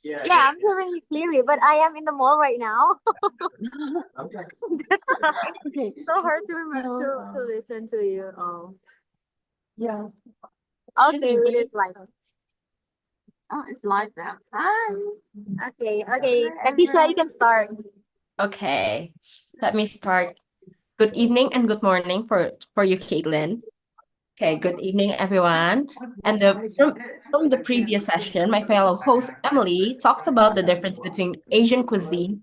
Yeah, I'm hearing you clearly, but I am in the mall right now. That's why Okay. it's so hard to remember So, to listen to you. Oh, yeah. Should okay, we it wait? is like Oh, it's live now. Hi. okay. Nakisha, you can start. Okay, let me start. Good evening and good morning for you, Caitlin. Okay, good evening, everyone. And from the previous session, my fellow host Emily talks about the difference between Asian cuisine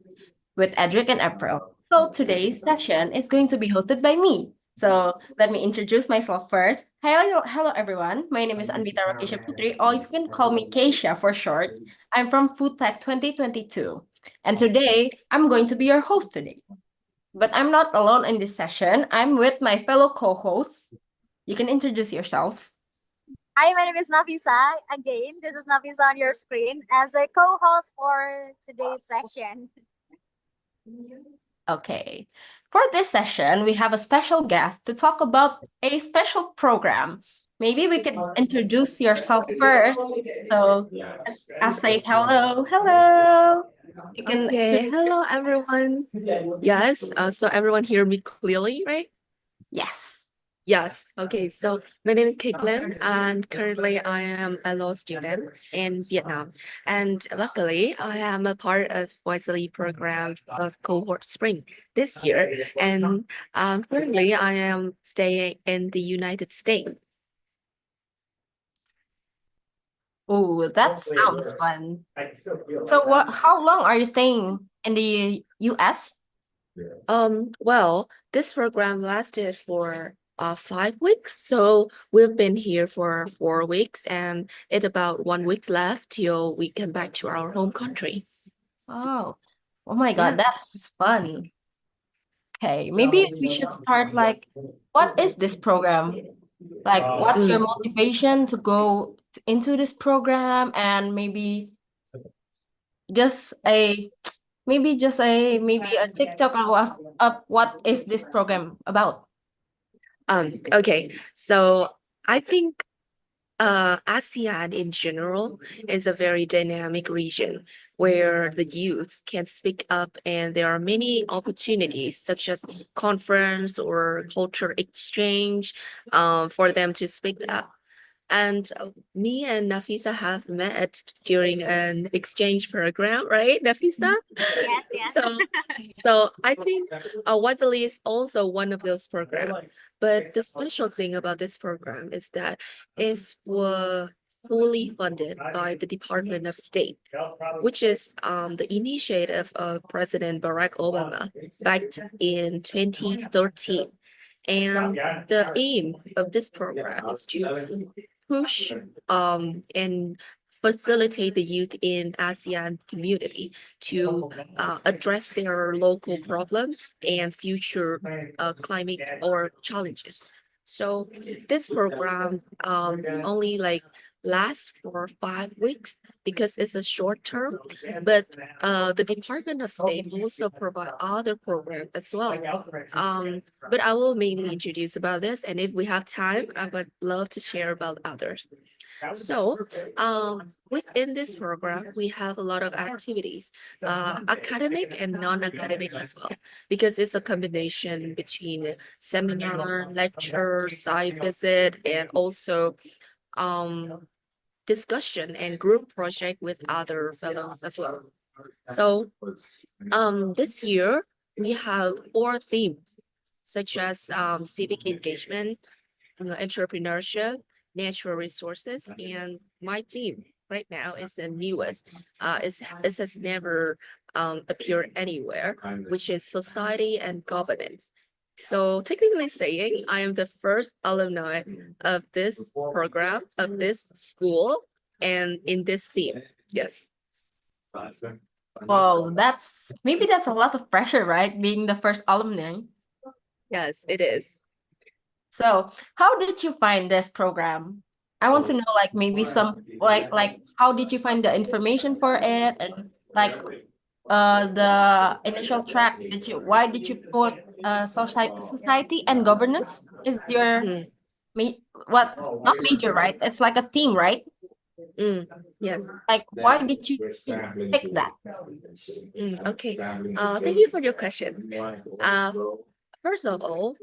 with Edric and April. So today's session is going to be hosted by me. So let me introduce myself first. Hello everyone. My name is Anvita Rakesha Putri, or you can call me Keisha for short. I'm from Food Tech 2022. And today, I'm going to be your host today. But I'm not alone in this session. I'm with my fellow co-hosts. You can introduce yourself. Hi, my name is Nafisa. Again, this is Nafisa on your screen as a co-host for today's session. Okay. For this session, we have a special guest to talk about a special program. Maybe we could introduce yourself first. So, I'll say hello. Hello. You can Okay. Hello, everyone. Yes. So everyone hear me clearly, right? yes. Yes. Okay. So my name is Caitlin, and currently I am a law student in Vietnam. And luckily, I am a part of YSEALI program of cohort spring this year. And currently, I am staying in the United States. Oh, that sounds fun. So, how long are you staying in the US? Well, this program lasted for 5 weeks, so we've been here for 4 weeks, and it's about 1 week left till we come back to our home country. Oh, oh my God, Yeah. that's fun. Okay, maybe we should start like, what is this program? Like, what's your Mm. motivation to go into this program? And just a maybe a TikTok of what is this program about? Okay. So I think ASEAN in general is a very dynamic region where the youth can speak up, and there are many opportunities such as conference or culture exchange for them to speak up. And me and Nafisa have met during an exchange program, right, Nafisa? Yes, yes. So, so I think Wazali is also one of those programs. But the special thing about this program is that it's fully funded by the Department of State, which is the initiative of President Barack Obama back in 2013. And the aim of this program is to push and facilitate the youth in ASEAN community to address their local problems and future climate or challenges. So this program only like lasts for 5 weeks because it's a short term, but the Department of State also provide other programs as well. But I will mainly introduce about this, and if we have time, I would love to share about others. So, within this program, we have a lot of activities, academic and non-academic as well, because it's a combination between seminar, lecture, site visit, and also um, discussion and group project with other fellows as well. So, this year we have 4 themes, such as civic engagement, entrepreneurship, natural resources, and my theme right now is the newest. It has never appeared anywhere, which is society and governance. So technically saying, I am the first alumni of this program, of this school, and in this theme. Yes. Whoa, that's a lot of pressure, right? Being the first alumni. Yes, it is. So, how did you find this program? I want to know, like, maybe some like how did you find the information for it, and like the initial track, why did you put society and governance is your Mm. ma what not major, right? It's like a theme, right? Yes. Like, why did you pick that? Okay. Thank you for your questions. First of all,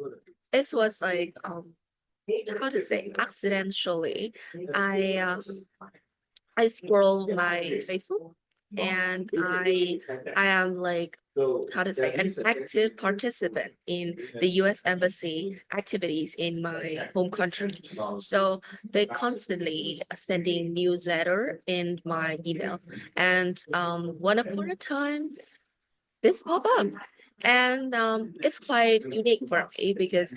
this was like how to say accidentally. I uh, I scroll my Facebook and I am like how to say an active participant in the US Embassy activities in my home country. So they constantly sending newsletter in my email. And one upon a time this pop up. And it's quite unique for me because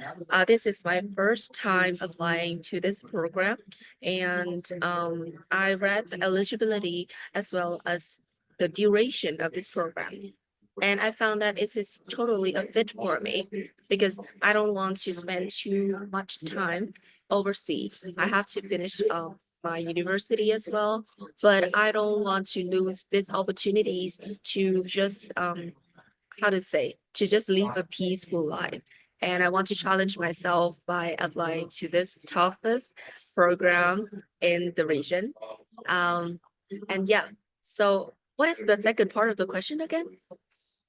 this is my first time applying to this program. And I read the eligibility as well as the duration of this program. And I found that it is totally a fit for me because I don't want to spend too much time overseas. I have to finish my university as well, but I don't want to lose these opportunities to just how to say to just live a peaceful life. And I want to challenge myself by applying to this toughest program in the region. Um, and yeah, so what is the second part of the question again?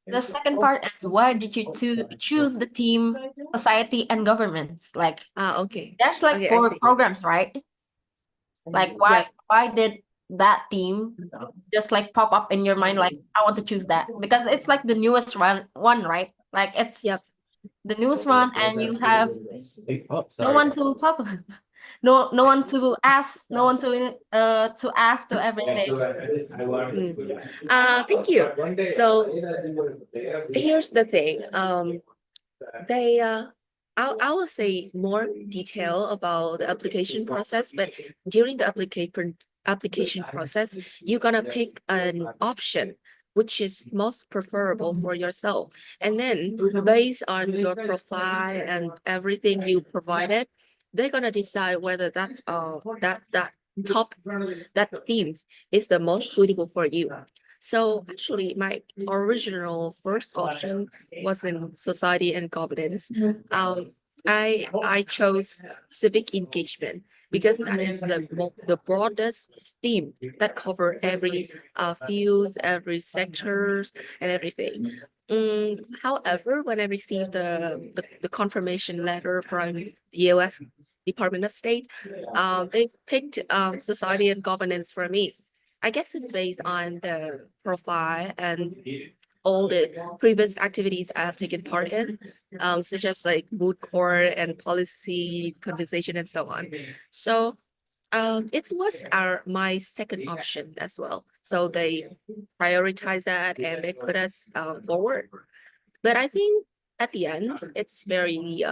The second part is, why did you choose the team society and governments? Like, Okay. there's like Okay, I 4 see. programs, right? Like, Yes. why did that team just like pop up in your mind? Like, I want to choose that because it's like the newest one, right? Like, Yep. it's the newest one, and you have no one to talk about, no one to ask, no one to ask to everything. Thank you. So here's the thing. They I will say more detail about the application process, but during the application process, you're gonna pick an option which is most preferable for yourself. And then based on your profile and everything you provided, they're gonna decide whether that top that themes is the most suitable for you. So actually, my original first option was in society and governance. I chose civic engagement because that is the broadest theme that cover every fields, every sectors, and everything. However, when I received the confirmation letter from the U.S. Department of State, they picked society and governance for me. I guess it's based on the profile and all the previous activities I have taken part in, such as like mood court and policy conversation and so on. So it was my second option as well. So they prioritize that and they put us forward. But I think at the end, it's very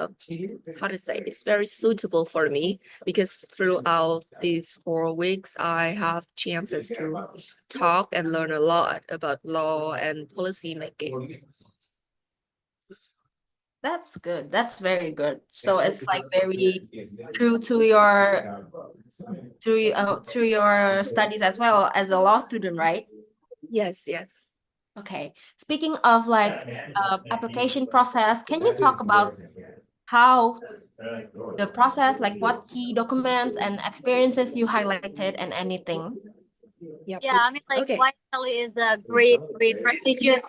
how to say it's very suitable for me because throughout these 4 weeks, I have chances to talk and learn a lot about law and policy making. That's good. That's very good. So it's like very true to your to your studies as well as a law student, right? Yes, yes. Okay. Speaking of like application process, can you talk about how the process, like what key documents and experiences you highlighted and anything? Yep. Yeah, I mean, like Okay. YSEALI is a great prestigious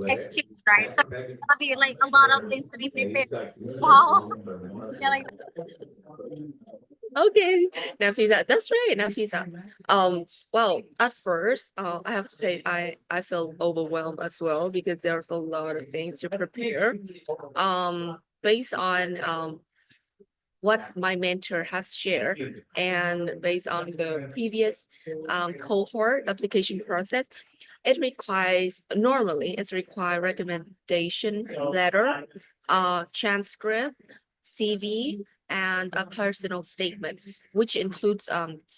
exchange, right? So it's gonna be like a lot of things to be prepared. Wow. Yeah, like Okay, Nafisa, that's right, Nafisa. Well, at first, I have to say I felt overwhelmed as well because there's a lot of things to prepare. Based on what my mentor has shared and based on the previous cohort application process, it requires normally it's require recommendation letter, transcript, CV, and a personal statement, which includes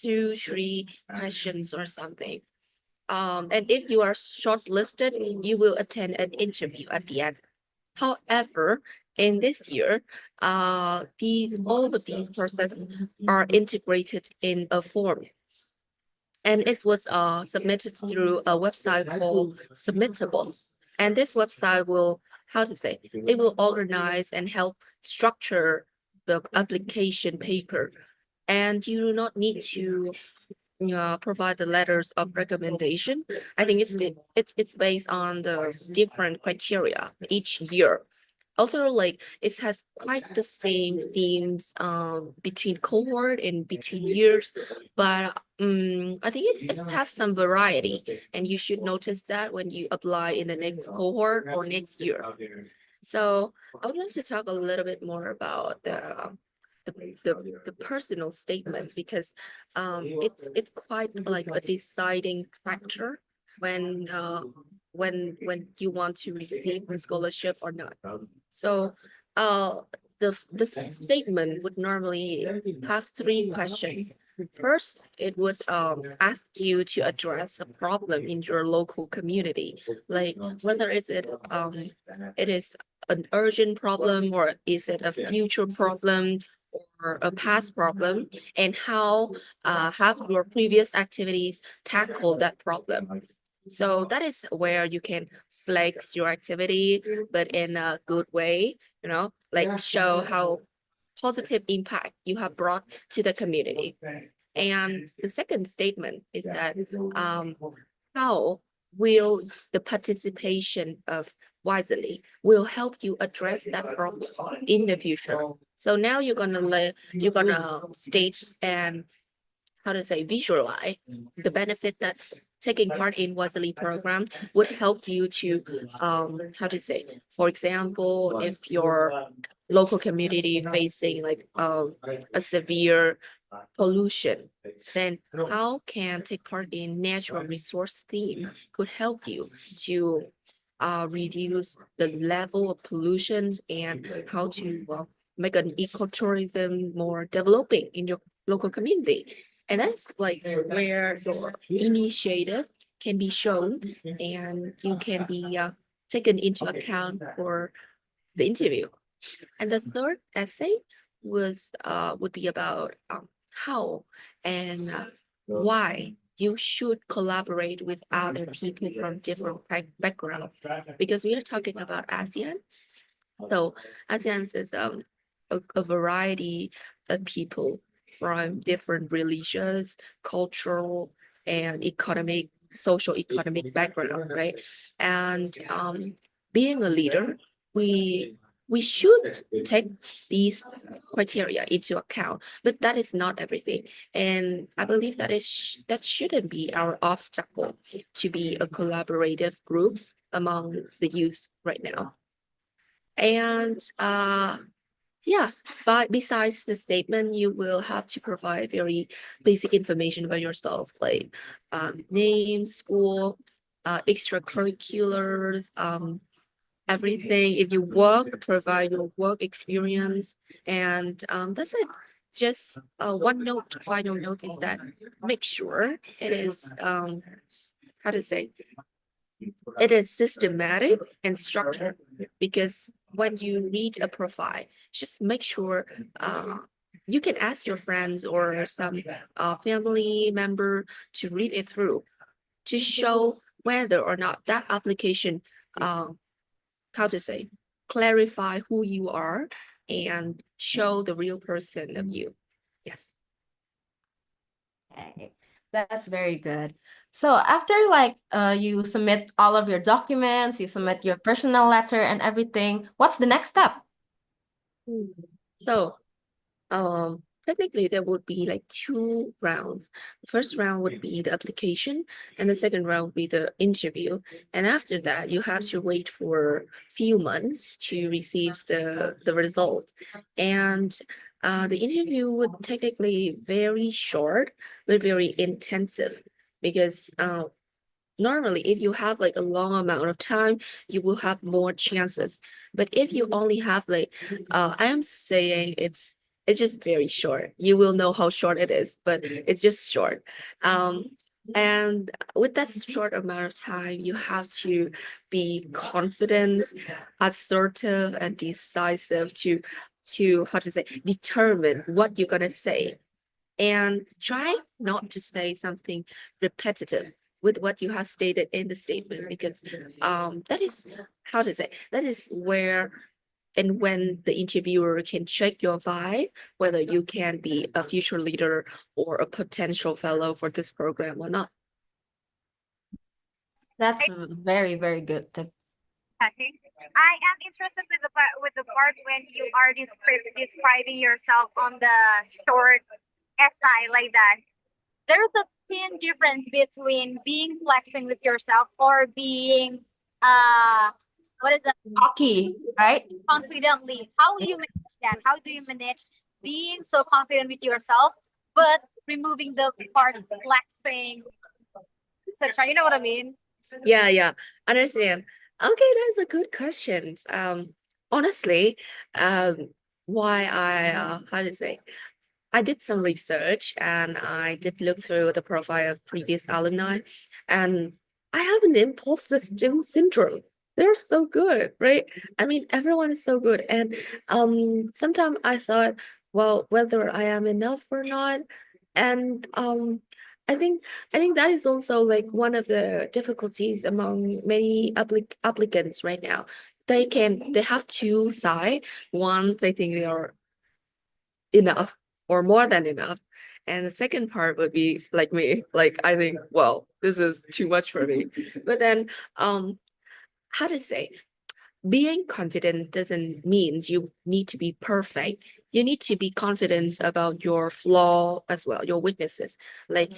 2, 3 questions or something. And if you are shortlisted, you will attend an interview at the end. However, in this year, these all of these processes are integrated in a form, and it was submitted through a website called Submittable. And this website will, how to say, it will organize and help structure the application paper. And you do not need to provide the letters of recommendation. I think it's based on the different criteria each year. Also, like it has quite the same themes between cohort and between years, but I think it's have some variety, and you should notice that when you apply in the next cohort or next year. So I would love to talk a little bit more about the personal statement because it's quite like a deciding factor when when you want to receive the scholarship or not. So the statement would normally have three questions. First, it would ask you to address a problem in your local community, like whether it is an urgent problem or is it a future problem or a past problem, and how have your previous activities tackled that problem. So that is where you can flex your activity, but in a good way, like show how positive impact you have brought to the community. And the second statement is that how will the participation of YSEALI will help you address that problem in the future. So now you're gonna state and how to say visualize the benefit that taking part in YSEALI program would help you to how to say, for example, if your local community facing like a severe pollution, then how can take part in natural resource theme could help you to reduce the level of pollutions and how to make an ecotourism more developing in your local community. And that's like where your initiative can be shown and you can be taken into account for the interview. And the third essay would be about how and why you should collaborate with other people from different backgrounds, because we are talking about ASEAN. So ASEAN is a variety of people from different religious, cultural, and economic, social economic background, right? And being a leader, we should take these criteria into account, but that is not everything. And I believe that shouldn't be our obstacle to be a collaborative group among the youth right now. And yeah, but besides the statement, you will have to provide very basic information about yourself, like name, school, extracurriculars, everything. If you work, provide your work experience, and that's it. Just one note, final note is that make sure it is how to say, it is systematic and structured, because when you read a profile, just make sure you can ask your friends or some family member to read it through to show whether or not that application how to say, clarify who you are and show the real person of you. Yes. Okay, that's very good. So after like you submit all of your documents, you submit your personal letter and everything, what's the next step? So technically there would be like two rounds. The first round would be the application and the second round would be the interview. And after that, you have to wait for few months to receive the result. And the interview would technically very short, but very intensive, because normally if you have like a long amount of time, you will have more chances. But if you only have like I am saying it's just very short, you will know how short it is, but it's just short. And with that short amount of time, you have to be confident, assertive, and decisive to how to say, determine what you're gonna say, and try not to say something repetitive with what you have stated in the statement, because that is how to say, that is where and when the interviewer can check your vibe, whether you can be a future leader or a potential fellow for this program or not. That's very, very good tip. Okay. I am interested with the part when you are describing yourself on the short essay like that. There's a thin difference between being flexing with yourself or being what is that, Hockey, right? confidently. How do you manage that? How do you manage being so confident with yourself but removing the part flexing, etc. You know what I mean? Yeah, understand. Okay, that's a good question. Honestly, why I how to say, I did some research and I did look through the profile of previous alumni, and I have an imposter syndrome. They're so good, right? I mean, everyone is so good, and sometimes I thought, well, whether I am enough or not, and I think I think that is also like one of the difficulties among many applicants right now. They have two sides. One, they think they are enough or more than enough. And the second part would be like me, like I think, well, this is too much for me. But then how to say, being confident doesn't mean you need to be perfect. You need to be confident about your flaw as well, your weaknesses. Like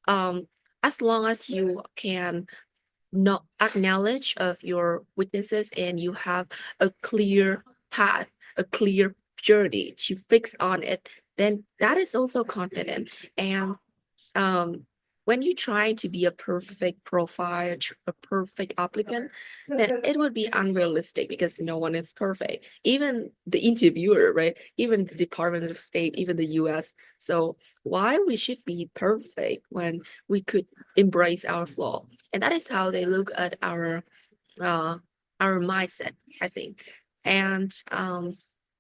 um as long as you can not acknowledge of your weaknesses and you have a clear path, a clear journey to fix on it, then that is also confident. And um, when you try to be a perfect profile, a perfect applicant, then it would be unrealistic because no one is perfect. Even the interviewer, right? Even the Department of State, even the US. So why we should be perfect when we could embrace our flaw? And that is how they look at uh our mindset, I think. And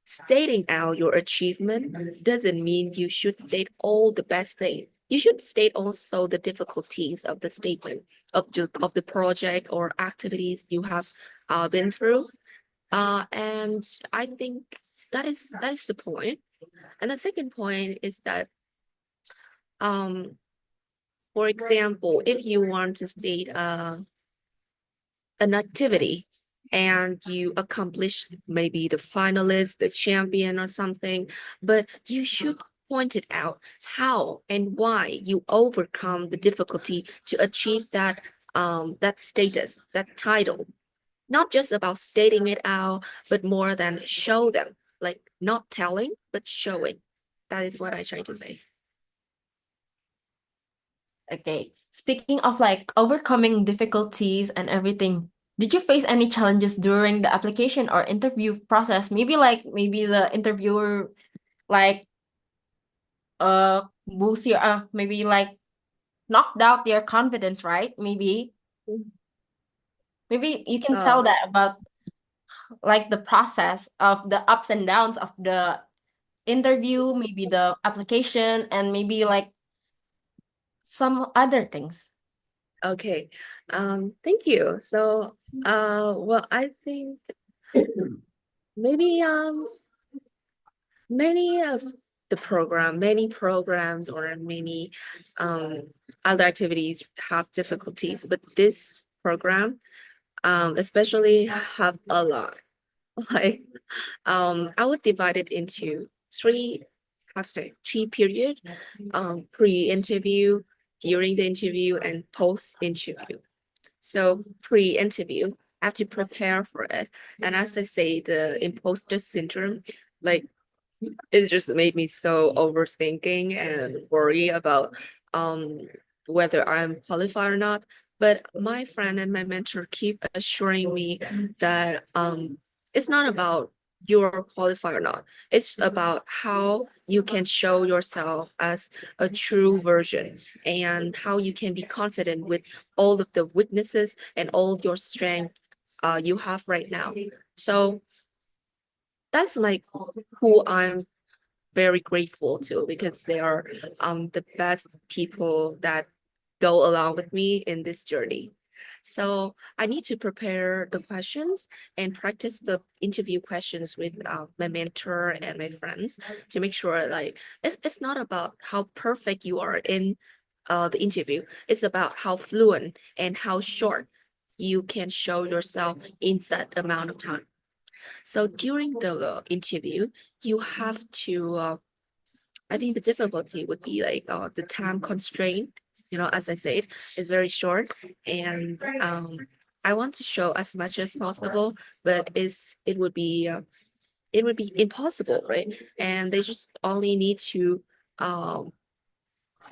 stating out your achievement doesn't mean you should state all the best thing. You should state also the difficulties of the statement of the project or activities you have been through. And I think that is the point. And the second point is that for example, if you want to state an activity and you accomplished maybe the finalist, the champion or something, but you should point it out how and why you overcome the difficulty to achieve that status, that title. Not just about stating it out, but more than show them, like not telling, but showing. That is what I try to say. Okay. Speaking of like overcoming difficulties and everything, did you face any challenges during the application or interview process? Maybe the interviewer like boost your maybe like knocked out your confidence, right? Maybe you can tell Uh, that about like the process of the ups and downs of the interview, maybe the application, and maybe like some other things. okay. Thank you. So, well, I think maybe many of many programs or many um other activities have difficulties, but this program especially have a lot. Like I would divide it into three, how to say, three period, pre-interview, during the interview, and post-interview. So pre-interview, I have to prepare for it. And as I say, the imposter syndrome, like it just made me so overthinking and worry about um whether I'm qualified or not. But my friend and my mentor keep assuring me that it's not about you're qualified or not. It's about how you can show yourself as a true version and how you can be confident with all of the weaknesses and all your strength you have right now. So that's like who I'm very grateful to because they are the best people that go along with me in this journey. So I need to prepare the questions and practice the interview questions with my mentor and my friends to make sure like it's not about how perfect you are in the interview. It's about how fluent and how short you can show yourself in that amount of time. So during the interview, you have to I think the difficulty would be like the time constraint. You know, as I said, it's very short, and I want to show as much as possible, but it would be impossible, right? And they just only um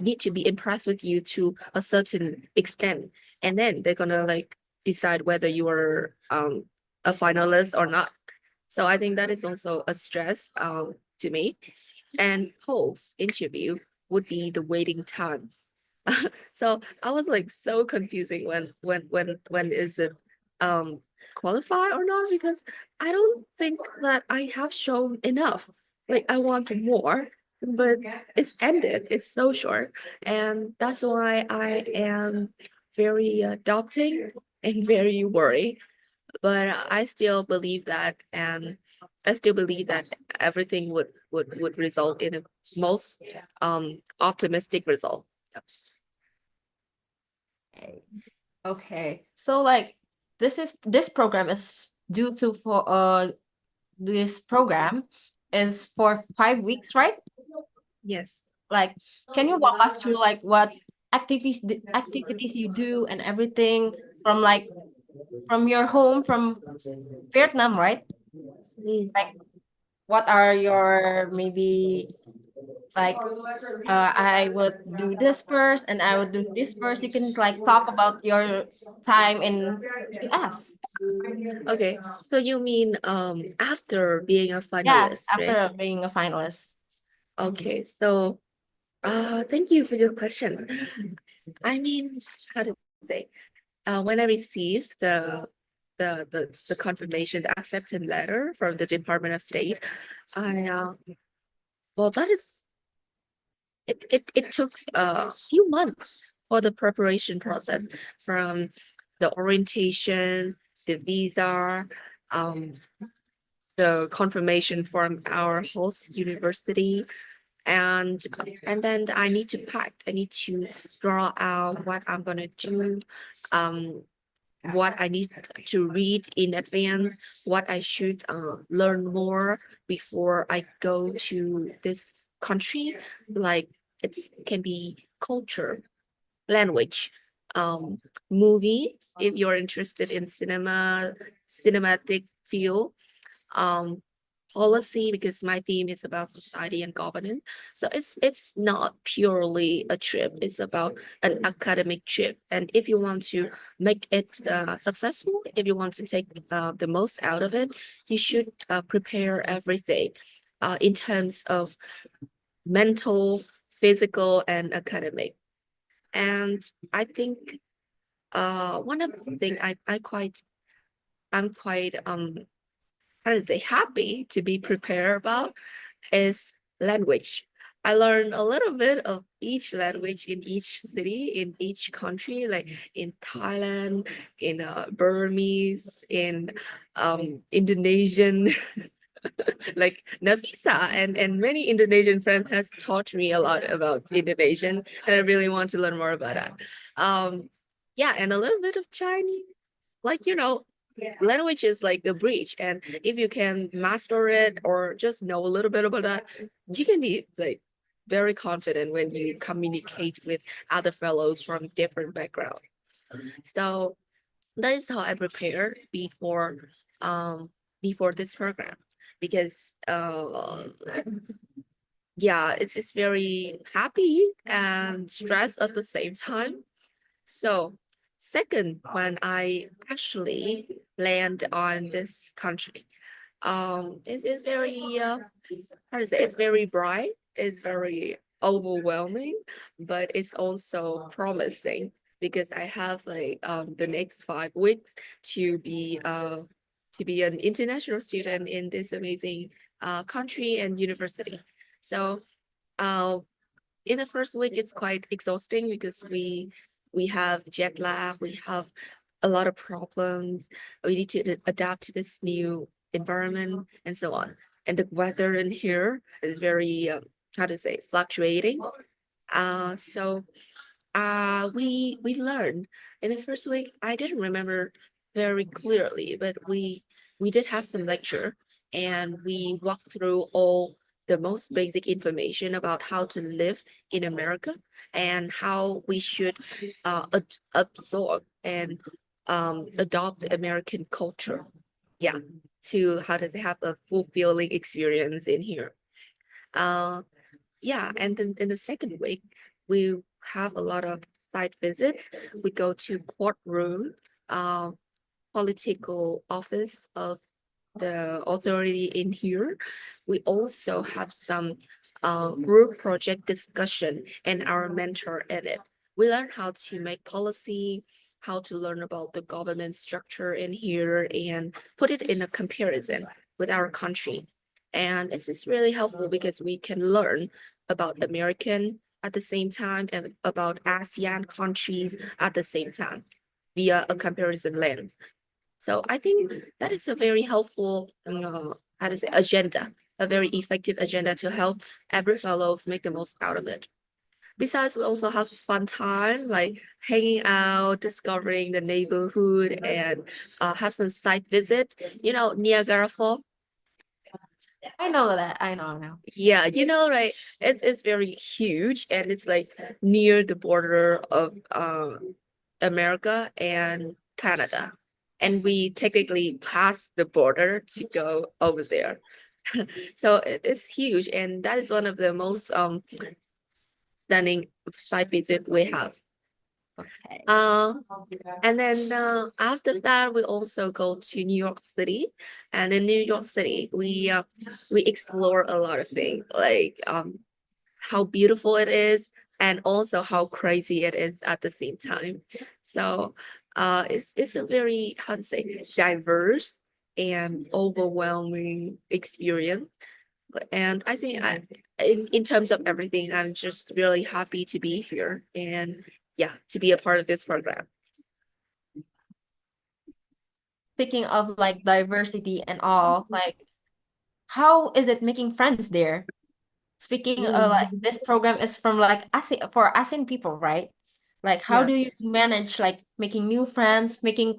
need to be impressed with you to a certain extent, and then they're gonna like decide whether you are a finalist or not. So I think that is also a stress to me. And post interview would be the waiting time. So I was like so confusing when is it um qualify or not, because I don't think that I have shown enough. Like I want more, but it's ended. It's so short. And that's why I am very doubting and very worried. But I still believe that, and I still believe that everything would result in a most optimistic result. Okay. Okay. So like this program is due to for this program is for 5 weeks, right? Yes. Like, can you walk us through like what activities you do and everything from like from your home from Vietnam, right? Mm. Like, what are your maybe like I would do this first and I would do this first. You can like talk about your time in US. Okay. So you mean after being a Yes, finalist, right? after being a finalist. Okay. So thank you for your questions. I mean, how to say, when I received the confirmation, the acceptance letter from the Department of State, I well, that is it took a few months for the preparation process, from the orientation, the visa, um, the confirmation from our host university, and then I need to pack. I need to draw out what I'm gonna do, um, what I need to read in advance, what I should learn more before I go to this country. Like it can be culture, language, movies, if you're interested in cinematic field, um, policy, because my theme is about society and governance. So it's not purely a trip, it's about an academic trip. And if you want to make it successful, if you want to take the most out of it, you should prepare everything in terms of mental, physical, and academic. And I think one of the things I'm quite how to say happy to be prepared about is language. I learned a little bit of each language in each city, in each country, like in Thailand, in Burmese, in Indonesian, like Nafisa and many Indonesian friends has taught me a lot about Indonesian, and I really want to learn more about that. Yeah, and a little bit of Chinese, like language is like the bridge, and if you can master it or just know a little bit about that, you can be like very confident when you communicate with other fellows from different background. So that is how I prepare um before this program, because yeah, it's very happy and stressed at the same time. So second, when I actually land on this country, it's very how to say, it's very bright, it's very overwhelming, but it's also promising, because I have like the next 5 weeks to be an international student in this amazing country and university. So uh in the first week it's quite exhausting, because we have jet lag, we have a lot of problems. We need to adapt to this new environment and so on. And the weather in here is very, how to say, fluctuating. So we learned in the first week. I didn't remember very clearly, but we did have some lecture, and we walked through all the most basic information about how to live in America and how we should absorb and adopt the American culture. Yeah, to how to say, have a fulfilling experience in here. Uh, yeah, and then in the second week, we have a lot of site visits. We go to courtroom, uh, political office of the authority in here. We also have some group project discussion and our mentor in it. We learn how to make policy, how to learn about the government structure in here and put it in a comparison with our country. And this is really helpful because we can learn about American at the same time and about ASEAN countries at the same time via a comparison lens. So I think that is a very helpful, how to say, agenda, a very effective agenda to help every fellows make the most out of it. Besides, we also have fun time, like hanging out, discovering the neighborhood, and have some site visit. Niagara Falls. I know that. I know now. Yeah, right? It's very huge, and it's like near the border of America and Canada. And we technically pass the border to go over there. So it's huge, and that is one of the most stunning site visit we have. Okay. And then after that, we also go to New York City, and in New York City, we explore a lot of things, like how beautiful it is, and also how crazy it is at the same time. So, it's a very, how to say, diverse and overwhelming experience. And I think in terms of everything, I'm just really happy to be here and yeah, to be a part of this program. Speaking of like diversity and all, like how is it making friends there? Speaking like this program is from like ASEAN for ASEAN people, right? Like how Yeah. do you manage like making new friends, making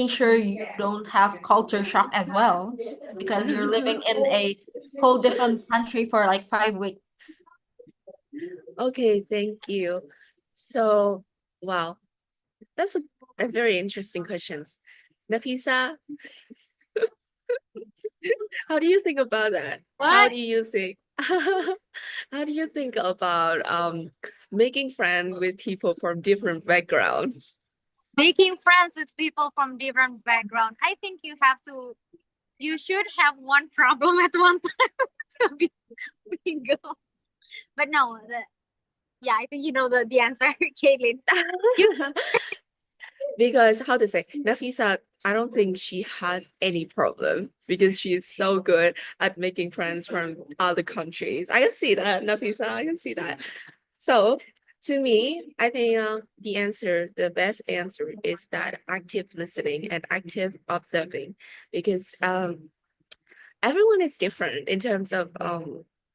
sure you don't have culture shock as well because you're living in a whole different country for like 5 weeks. Okay, thank you. So, wow, that's a very interesting questions. Nafisa, how do you think about that? How What? do you think? How do you think about making friends with people from different backgrounds? Making friends with people from different background. I think you should have one problem at one time to be bingo. But no, yeah, I think you know the answer, Caitlin. Because how to say, Nafisa, I don't think she has any problem because she is so good at making friends from other countries. I can see that, Nafisa, I can see that. So to me, I think the best answer is that active listening and active observing, because everyone is different in terms of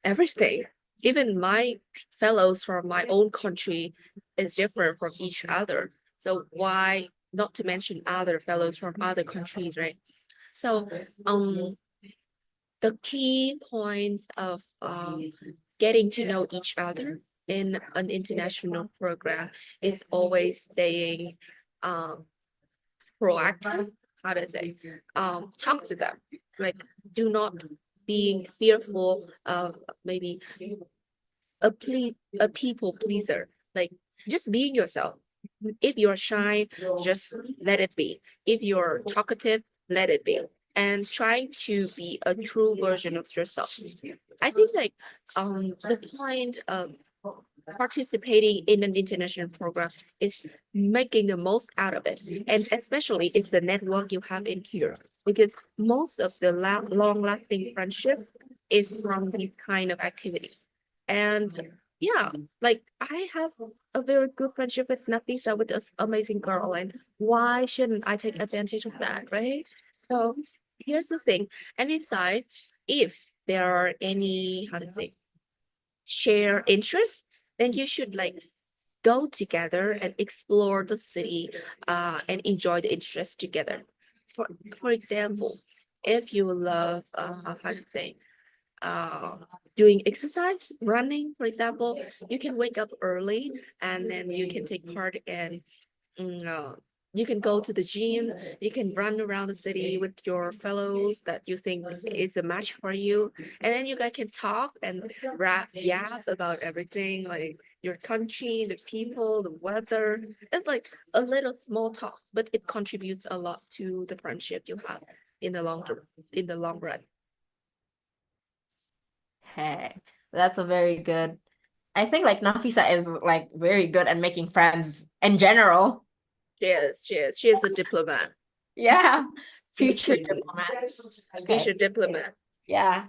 everything. Even my fellows from my own country is different from each other. So why not to mention other fellows from other countries, right? So the key points of getting to know each other in an international program is always staying proactive. How to say, talk to them. Like, do not being fearful of maybe a people pleaser. Like, just being yourself. If you're shy, just let it be. If you're talkative, let it be. And trying to be a true version of yourself. I think like the point of participating in an international program is making the most out of it. And especially if the network you have in here, because most of the long lasting friendship is from this kind of activity. And yeah, like I have a very good friendship with Nafisa, with this amazing girl, and why shouldn't I take advantage of that, right? So here's the thing, and besides, if there are any, how to say, share interests, then you should like go together and explore the city, and enjoy the interest together. For for example, if you love, how to say, uh, doing exercise, running, for example, you can wake up early and then you can take part in, mm, uh, you can go to the gym, you can run around the city with your fellows that you think is a match for you. And then you guys can talk and yap about everything, like your country, the people, the weather. It's like a little small talk, but it contributes a lot to the friendship you have in the long term, in the long run. Hey, that's a very good. I think like Nafisa is like very good at making friends in general. She is a diplomat, Yeah, future future, diplomat. Okay, future diplomat. yeah.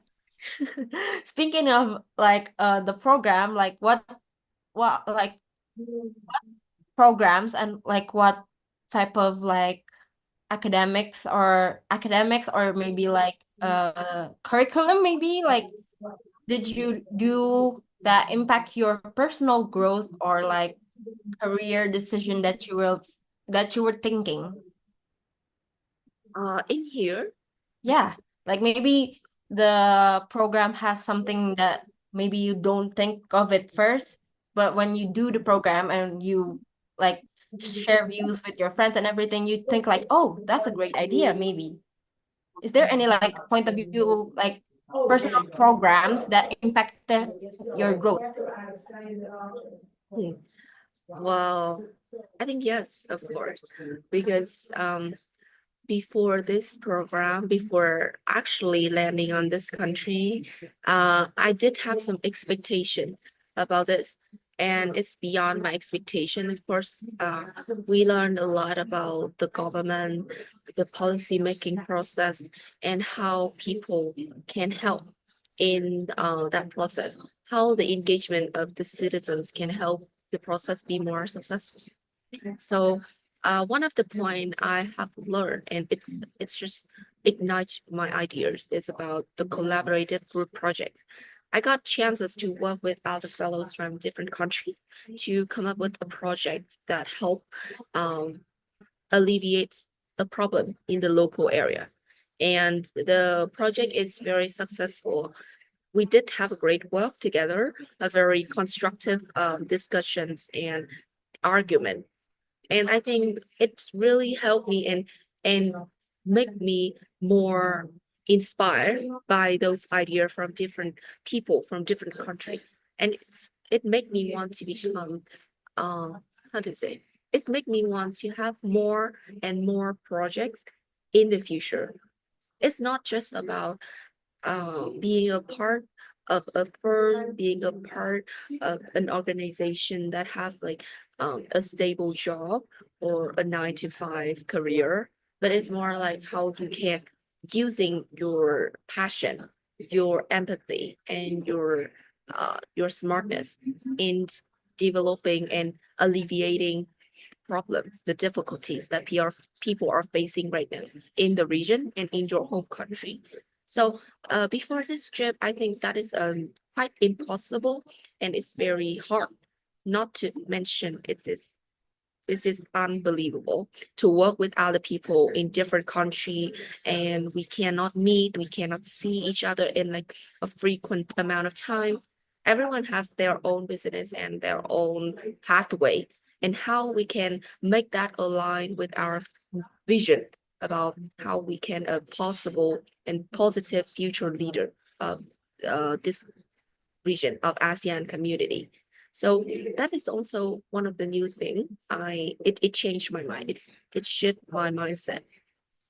Speaking of like the program, like what like programs and like what type of like academics or maybe like curriculum maybe like did you do that impact your personal growth or like career decision that you were thinking? In here, Yeah, like maybe the program has something that maybe you don't think of it first, but when you do the program and you like share views with your friends and everything, you think like, oh, that's a great idea, maybe. Is there any like point of view, like personal programs that impacted your growth? hmm, well, I think yes, of course, because before this program, before actually landing on this country, I did have some expectation about this. And it's beyond my expectation, of course. We learned a lot about the government, the policy making process, and how people can help in that process, how the engagement of the citizens can help the process be more successful. So one of the point I have learned, and it's just ignite my ideas, is about the collaborative group projects. I got chances to work with other fellows from different countries to come up with a project that help um, alleviates a problem in the local area. And the project is very successful. We did have a great work together, a very constructive discussions and argument, and I think it really helped me and make me more inspired by those ideas from different people from different country. And it made me want to become, how to say, it's make me want to have more and more projects in the future. It's not just about being a part of a firm, being a part of an organization that has like a stable job or a 9 to 5 career, but it's more like how you can using your passion, your empathy, and your smartness in developing and alleviating problems, the difficulties that people are facing right now in the region and in your home country. So before this trip, I think that is quite impossible and it's very hard. Not to mention it's just unbelievable to work with other people in different country, and we cannot meet, we cannot see each other in like a frequent amount of time. Everyone has their own business and their own pathway, and how we can make that align with our vision about how we can a possible and positive future leader of this region of ASEAN community. So that is also one of the new thing. It changed my mind. It shifted my mindset.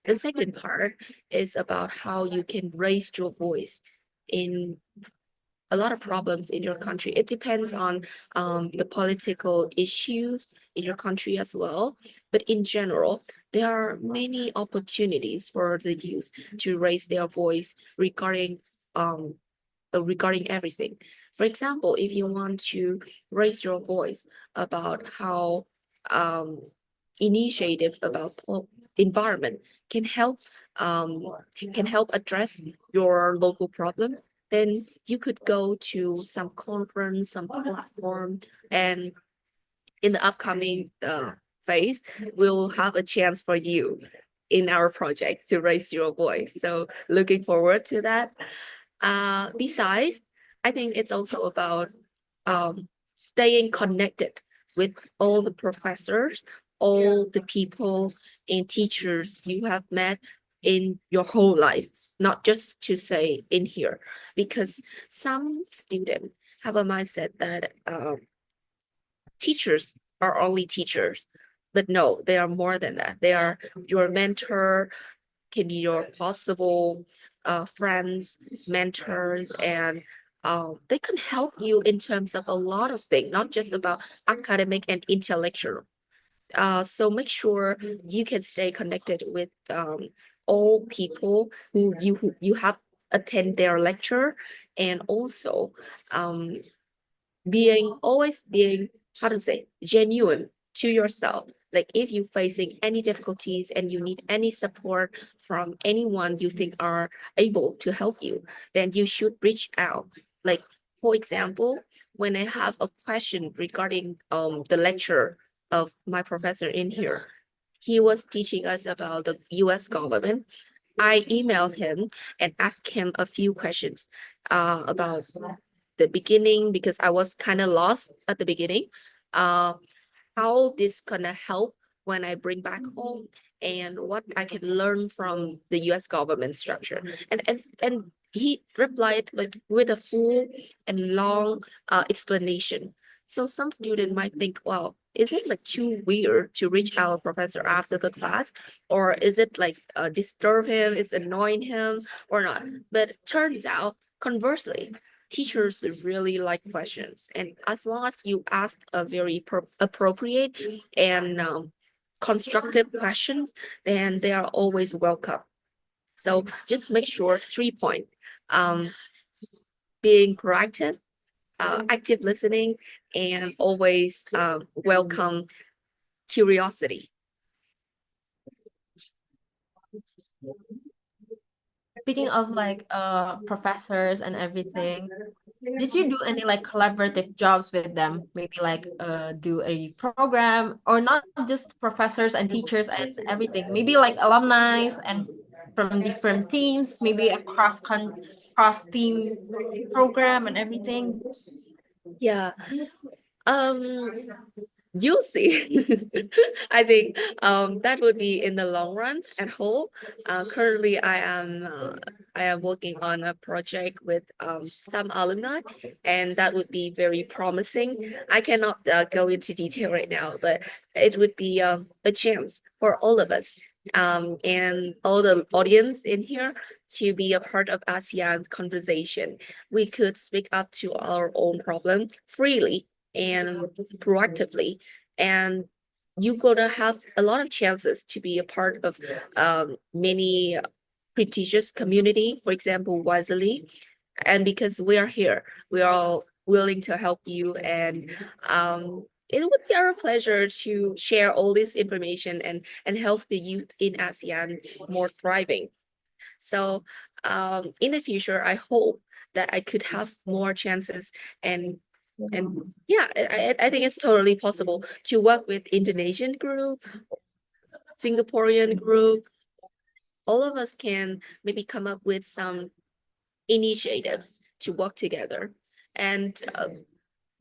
The second part is about how you can raise your voice in a lot of problems in your country. It depends on the political issues in your country as well. But in general, there are many opportunities for the youth to raise their voice regarding regarding everything. For example, if you want to raise your voice about how initiative about environment can help um, can help address your local problem, then you could go to some conference, some platform, and in the upcoming phase, we'll have a chance for you in our project to raise your voice. So looking forward to that. Besides, I think it's also about staying connected with all the professors, all the people and teachers you have met in your whole life, not just to say in here, because some students have a mindset that teachers are only teachers, but no, they are more than that. They are your mentor, can be your possible friends, mentors, and they can help you in terms of a lot of things, not just about academic and intellectual. So make sure you can stay connected with all people who you have attend their lecture, and also um, always being, how to say, genuine to yourself. Like if you're facing any difficulties and you need any support from anyone you think are able to help you, then you should reach out. Like for example, when I have a question regarding the lecture of my professor in here, he was teaching us about the US government. I emailed him and asked him a few questions about the beginning, because I was kind of lost at the beginning. Uh, how this gonna help when I bring back home, and what I can learn from the US government structure. And he replied like with a full and long explanation. So some student might think, well, is it like too weird to reach out professor after the class? Or is it like disturb him, is annoying him or not? But turns out conversely, teachers really like questions, and as long as you ask a very appropriate and constructive questions, then they are always welcome. So just make sure 3 point, um, being proactive, active listening, and always welcome curiosity. Speaking of like professors and everything, did you do any like collaborative jobs with them? Maybe like do a program, or not just professors and teachers and everything. Maybe like alumni and from different teams, maybe a cross team program and everything. Yeah. Um, you'll see. I think that would be in the long run at whole. Currently I am working on a project with some alumni, and that would be very promising. I cannot go into detail right now, but it would be a chance for all of us and all the audience in here to be a part of ASEAN's conversation. We could speak up to our own problem freely and proactively, and you're gonna have a lot of chances to be a part of many prestigious community, for example, YSEALI. And because we are here, we are all willing to help you, and it would be our pleasure to share all this information and help the youth in ASEAN more thriving. So in the future, I hope that I could have more chances, and yeah, I think it's totally possible to work with Indonesian group, Singaporean group. All of us can maybe come up with some initiatives to work together. And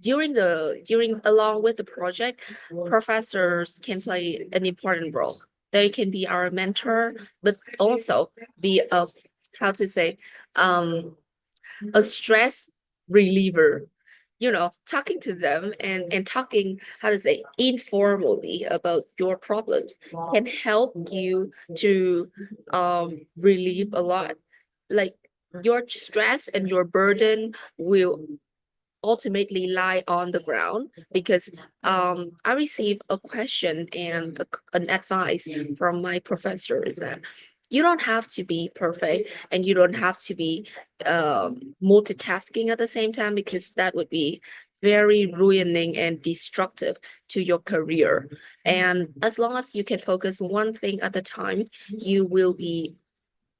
during along with the project, professors can play an important role. They can be our mentor, but also be a, how to say, a stress reliever. You know, talking to them and talking, how to say, informally about your problems can help you to relieve a lot. Like your stress and your burden will ultimately lie on the ground, because I received a question and an advice from my professors that you don't have to be perfect, and you don't have to be multitasking at the same time, because that would be very ruining and destructive to your career. And as long as you can focus one thing at a time, you will be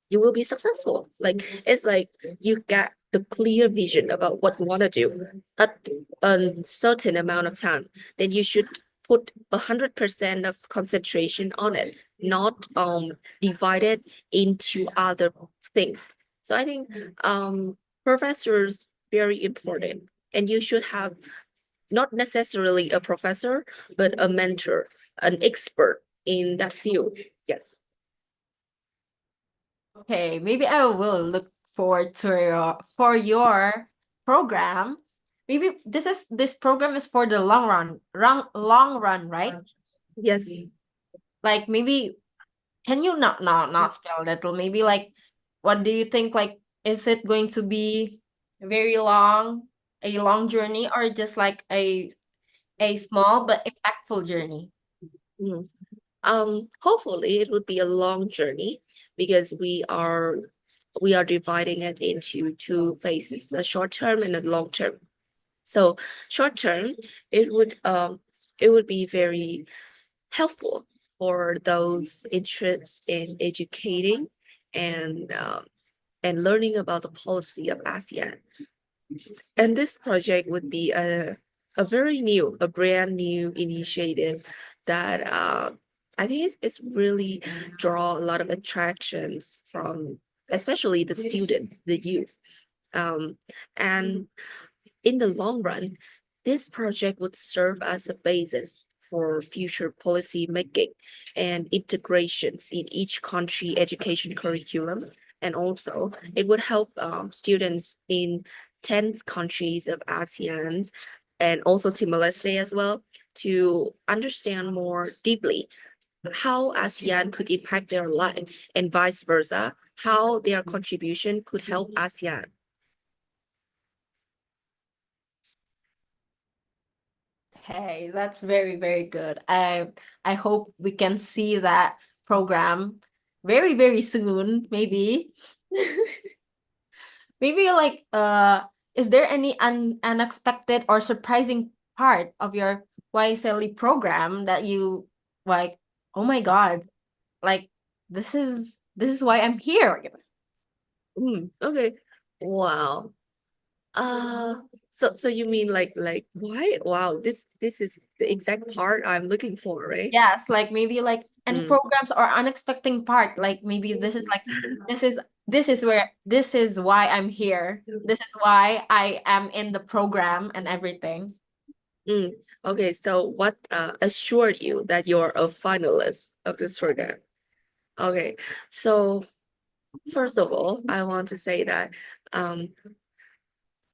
you will be successful. Like, it's like you get the clear vision about what you want to do at a certain amount of time, then you should put 100% of concentration on it, not divided into other things. So I think professors very important, and you should have not necessarily a professor, but a mentor, an expert in that field. Yes. Okay, maybe I will look forward to your program. Maybe this program is for the long run, right? Yes. Like maybe can you not spell little? Maybe like what do you think? Like, is it going to be very long, a long journey, or just like a small but impactful journey? Mm. Hopefully it would be a long journey, because we are dividing it into two phases, a short term and a long term. So short term, it would um it would be very helpful for those interested in educating and learning about the policy of ASEAN. And this project would be a brand new initiative that I think it's really draw a lot of attractions from especially the students, the youth. Um, and in the long run, this project would serve as a basis for future policy making and integrations in each country education curriculum. And also, it would help students in 10 countries of ASEAN and also Timor-Leste as well to understand more deeply how ASEAN could impact their life, and vice versa, how their contribution could help ASEAN. Hey, that's very, very good. I hope we can see that program very, very soon, maybe. Maybe like is there any unexpected or surprising part of your YSEALI program that you like, oh my God, like this is why I'm here. Okay. Wow. Uh, so you mean like why? Wow, this is the exact part I'm looking for, right? Yes, like maybe like any Mm. programs or unexpected part, like maybe this is like this is this is why I'm here. This is why I am in the program and everything. Mm. Okay, so what assured you that you're a finalist of this program? Okay, so first of all, I want to say that um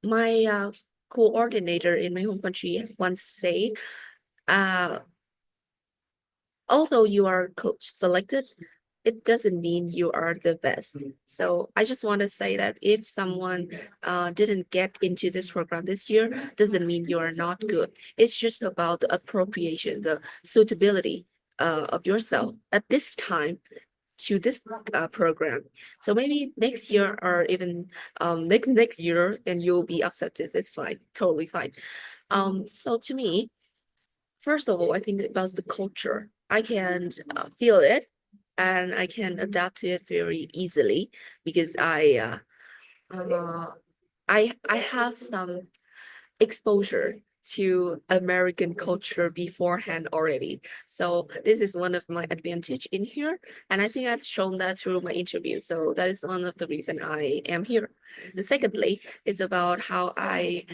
my coordinator in my home country once said, uh although you are coach selected, it doesn't mean you are the best. So I just want to say that if someone didn't get into this program this year, doesn't mean you are not good. It's just about the appropriation, the suitability of yourself at this time to this program. So maybe next year or even next year, and you'll be accepted. It's fine, totally fine. So to me, first of all, I think about the culture. I can feel it, and I can adapt to it very easily, because I have some exposure to American culture beforehand already. So this is one of my advantage in here, and I think I've shown that through my interview. So that is one of the reason I am here. The secondly is about how I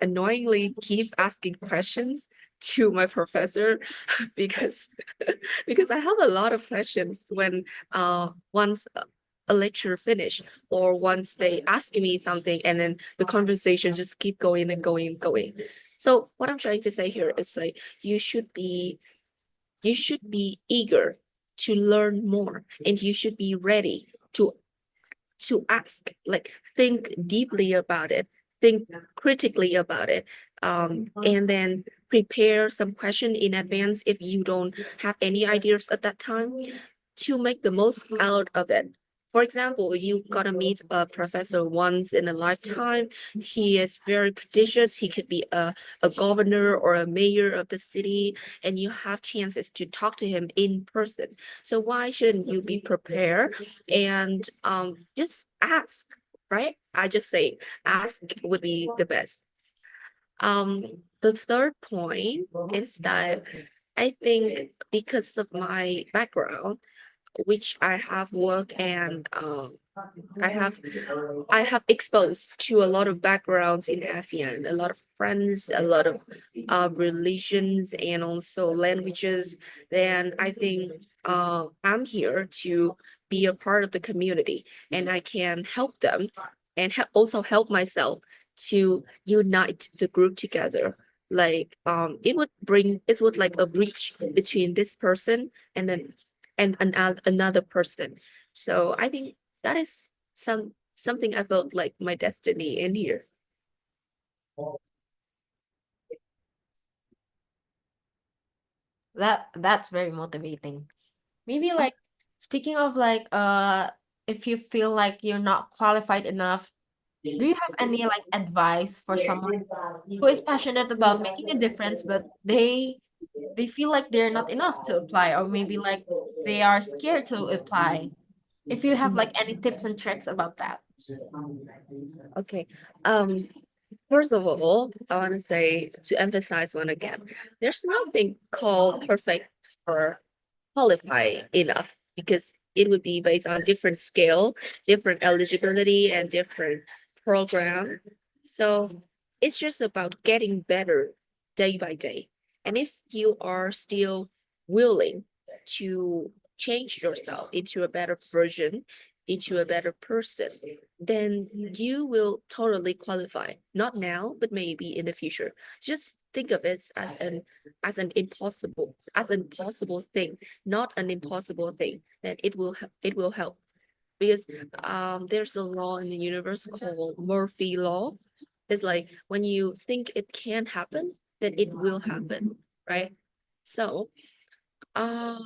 annoyingly keep asking questions to my professor because because I have a lot of questions when once a lecture finish, or once they ask me something, and then the conversation just keep going and going and going. So what I'm trying to say here is like you should be eager to learn more, and you should be ready to ask, like think deeply about it, think critically about it, and then prepare some question in advance if you don't have any ideas at that time, to make the most out of it. For example, you gotta meet a professor once in a lifetime. He is very prestigious. He could be a governor or a mayor of the city, and you have chances to talk to him in person. So why shouldn't you be prepared and just ask, right? I just say ask would be the best. The third point is that I think because of my background, which I have worked and I have I have exposed to a lot of backgrounds in ASEAN, a lot of friends, a lot of religions and also languages. Then I think I'm here to be a part of the community and I can help them and also help myself to unite the group together. Like it would like a bridge between this person and then and another person. So I think that is something I felt like my destiny in here. That's very motivating. Maybe like speaking of like if you feel like you're not qualified enough, do you have any like advice for someone who is passionate about making a difference, but they feel like they're not enough to apply, or maybe like they are scared to apply? If you have like any tips and tricks about that. Okay. First of all, I want to say to emphasize one again, there's nothing called perfect or qualify enough because it would be based on different scale, different eligibility, and different program. So it's just about getting better day by day. And if you are still willing to change yourself into a better version, into a better person, then you will totally qualify. Not now, but maybe in the future. Just think of it as an impossible thing, not an impossible thing. Then it will help because there's a law in the universe called Murphy law. It's like when you think it can happen, then it will happen, right? So uh,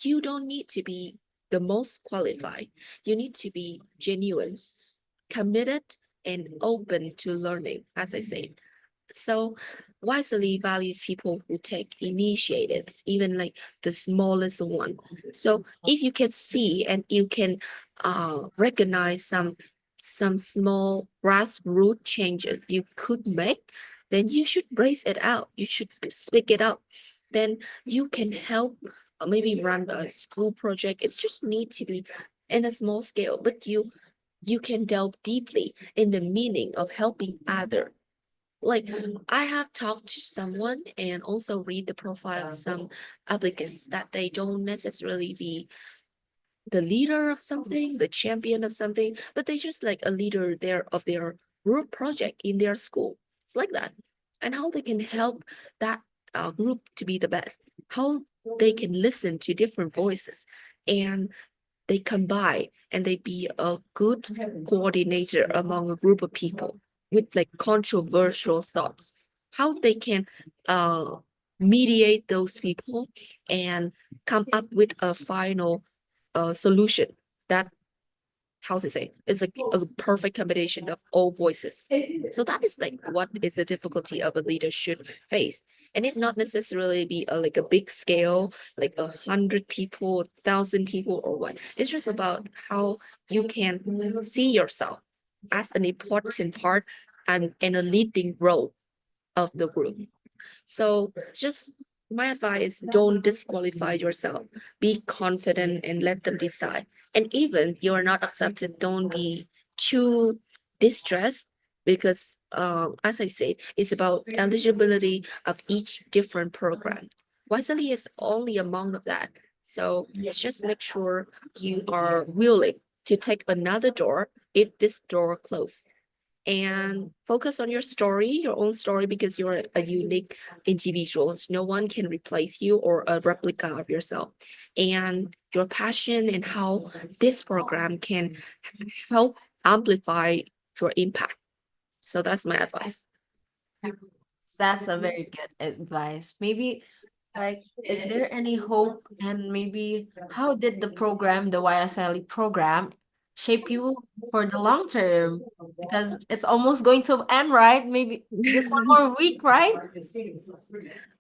you don't need to be the most qualified. You need to be genuine, committed, and open to learning, as I said. So wisely values people who take initiatives, even like the smallest one. So if you can see and you can recognize some small grassroots changes you could make, then you should brace it out. You should speak it up. Then you can help maybe run a school project. It's just need to be in a small scale, but you can delve deeply in the meaning of helping other. Like I have talked to someone and also read the profile of some applicants that they don't necessarily be the leader of something, the champion of something, but they just like a leader there of their group project in their school. It's like that. And how they can help that group to be the best, how they can listen to different voices and they combine and they be a good coordinator among a group of people with like controversial thoughts. How they can uh, mediate those people and come up with a final solution that how to say it's like a perfect combination of all voices. So that is like what is the difficulty of a leader should face, and it not necessarily be like a big scale, like 100 people, 1,000 people, or what. It's just about how you can see yourself as an important part and a leading role of the group. So just my advice, don't disqualify yourself. Be confident and let them decide. And even you are not accepted, don't be too distressed because as I said, it's about eligibility of each different program. YSEALI is only among of that. So just make sure you are willing to take another door if this door closed and focus on your story, your own story, because you're a unique individual. No one can replace you or a replica of yourself. And your passion and how this program can help amplify your impact. So that's my advice. That's a very good advice. Maybe Like, is there any hope, and maybe how did the program, the YSLE program, shape you for the long term? Because it's almost going to end, right? Maybe just one more week, right?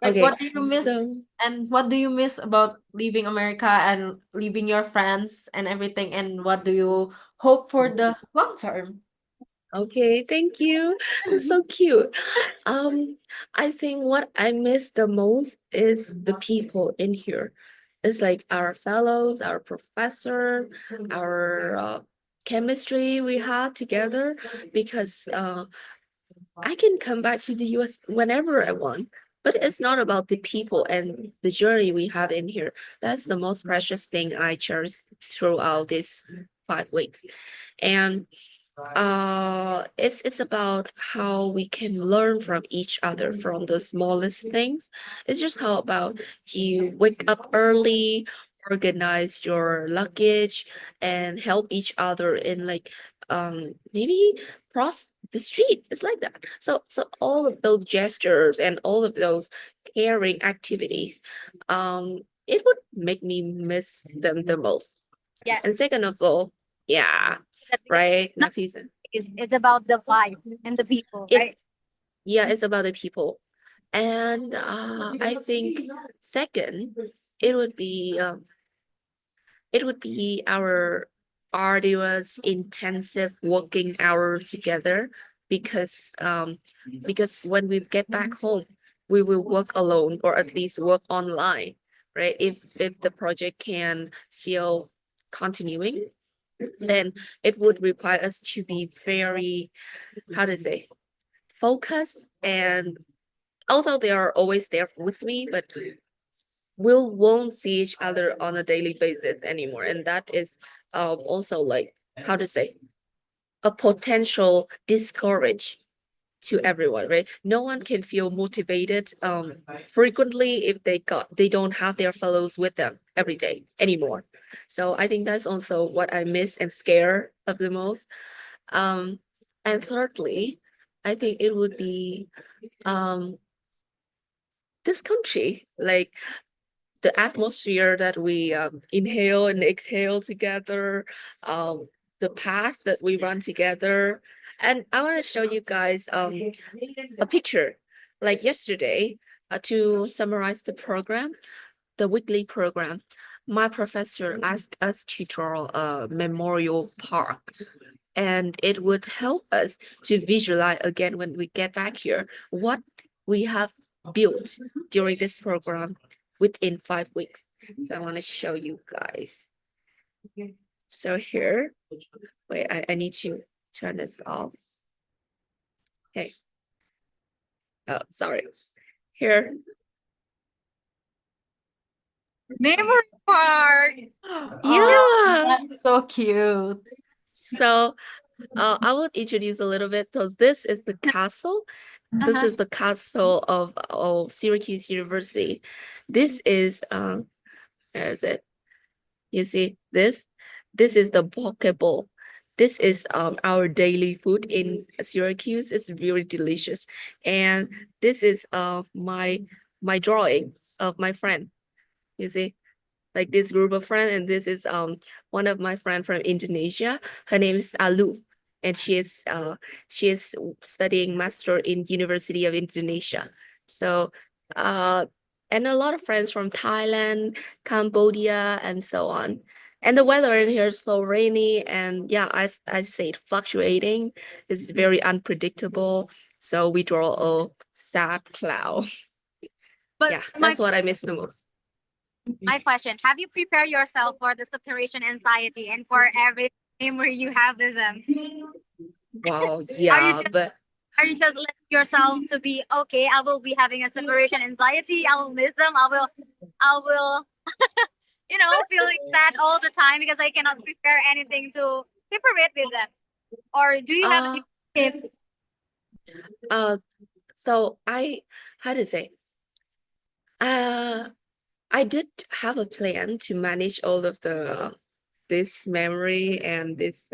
Like, Okay, what do you miss? so And what do you miss about leaving America and leaving your friends and everything? And what do you hope for the long term? okay, thank you. That's so cute. I think what I miss the most is the people in here. It's like our fellows, our professor, our chemistry we had together because I can come back to the US whenever I want. But it's not about the people and the journey we have in here. That's the most precious thing I cherish throughout these 5 weeks. And it's about how we can learn from each other from the smallest things. It's just how about you wake up early, organize your luggage, and help each other in like maybe cross the streets. It's like that. So all of those gestures and all of those caring activities, it would make me miss them the most. Yes, And second of all, yeah, that's because right, not Nafisa. it's about the vibes and the people, It's right? yeah, it's about the people. And I think second, it would be um, it would be our arduous, intensive working hour together because when we get back home, we will work alone or at least work online, right? If the project can still continuing, then it would require us to be very, how to say, focused. And although they are always there with me, but won't see each other on a daily basis anymore. And that is also like, how to say, a potential discourage to everyone, right? No one can feel motivated frequently if they don't have their fellows with them every day anymore. So I think that's also what I miss and scare of the most. Um, and thirdly, I think it would be um this country, like the atmosphere that we inhale and exhale together, the path that we run together. And I want to show you guys a picture. Like yesterday, to summarize the program, the weekly program, my professor asked us to draw a memorial park. And it would help us to visualize again when we get back here what we have built during this program within 5 weeks. So I want to show you guys. So here, wait, I need to turn this off. Okay. Oh, sorry. Here. Memory park. Oh, Yeah. that's so cute. So I will introduce a little bit. So this is the castle. This Uh-huh. is the castle of Syracuse University. This is where is it? You see this? This is the poke bowl. This is our daily food in Syracuse. It's very delicious. And this is my drawing of my friend. You see? Like this group of friends, and this is one of my friend from Indonesia. Her name is Alu, and she is studying master in University of Indonesia. So uh and a lot of friends from Thailand, Cambodia, and so on. And the weather in here is so rainy, and yeah, I say it fluctuating. It's very unpredictable. So we draw a sad cloud. But Yeah, that's what I miss the most. my question, have you prepared yourself for the separation anxiety and for every memory you have with them? Wow, Are you yeah, just but are you just letting yourself to be okay? I will be having a separation anxiety. I will miss them. I will feeling sad all the time because I cannot prepare anything to separate with them. Or do you have uh any tips? uh so I how to say uh I did have a plan to manage all of the this memory and this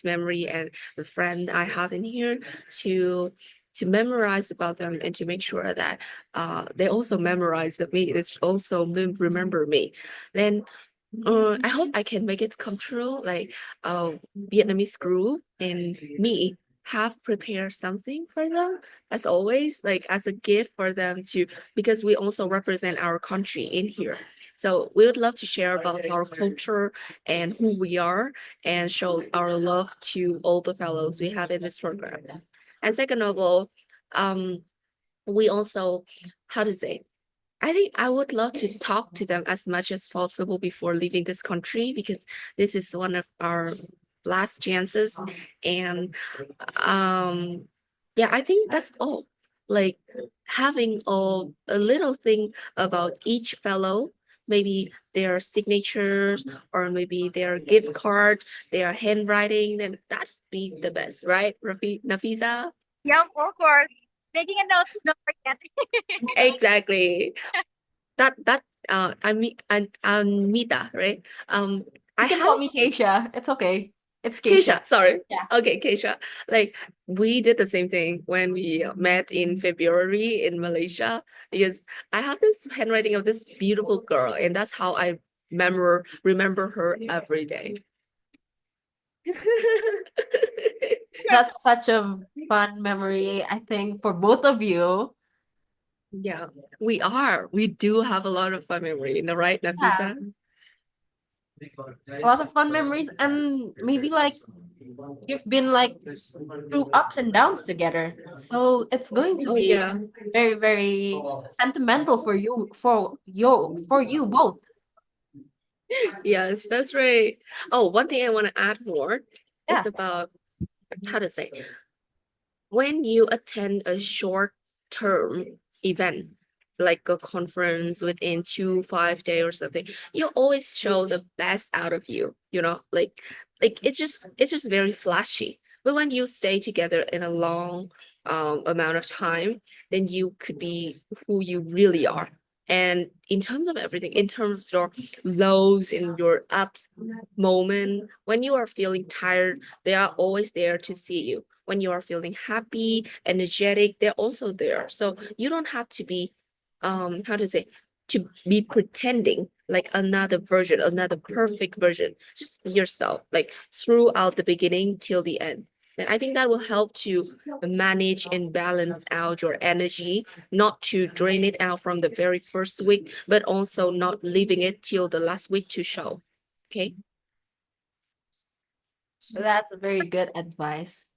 memory and the friend I have in here to to memorize about them and to make sure that they also memorize the me. It's also remember me. Then I hope I can make it come true. Like Vietnamese group and me have prepared something for them as always, like as a gift for them to, because we also represent our country in here. So we would love to share about our culture and who we are and show our love to all the fellows we have in this program. And second of all, we also, how to say, I think I would love to talk to them as much as possible before leaving this country because this is one of our last chances. And yeah, I think that's all. Like having a little thing about each fellow, maybe their signatures or maybe their gift card, their handwriting, then that'd be the best, right, Nafisa? Yep, of course. Making a note, don't forget. Exactly. That I'm Mita, right? I You can have call me Keisha. It's okay. It's Keisha. Keisha, sorry. Yeah. Okay, Keisha. Like we did the same thing when we met in February in Malaysia because I have this handwriting of this beautiful girl, and that's how I remember her every day. That's such a fun memory, I think, for both of you. Yeah, we are. We do have a lot of fun memory, right, Nafisa? A lot of fun memories, and maybe like you've been like through ups and downs together. So it's going to Oh be yeah. very, very sentimental for you both. Yes, that's right. Oh, one thing I want to add more is Yeah. about how to say when you attend a short term event like a conference within 5 days or something, you always show the best out of you, like it's just very flashy. But when you stay together in a long amount of time, then you could be who you really are. And in terms of everything, in terms of your lows and your ups moment, when you are feeling tired, they are always there to see you. When you are feeling happy, energetic, they're also there. So you don't have to be, how to say, to be pretending like another version, another perfect version. Just be yourself, like throughout the beginning till the end. And I think that will help to manage and balance out your energy, not to drain it out from the very first week, but also not leaving it till the last week to show. Okay. That's a very good advice.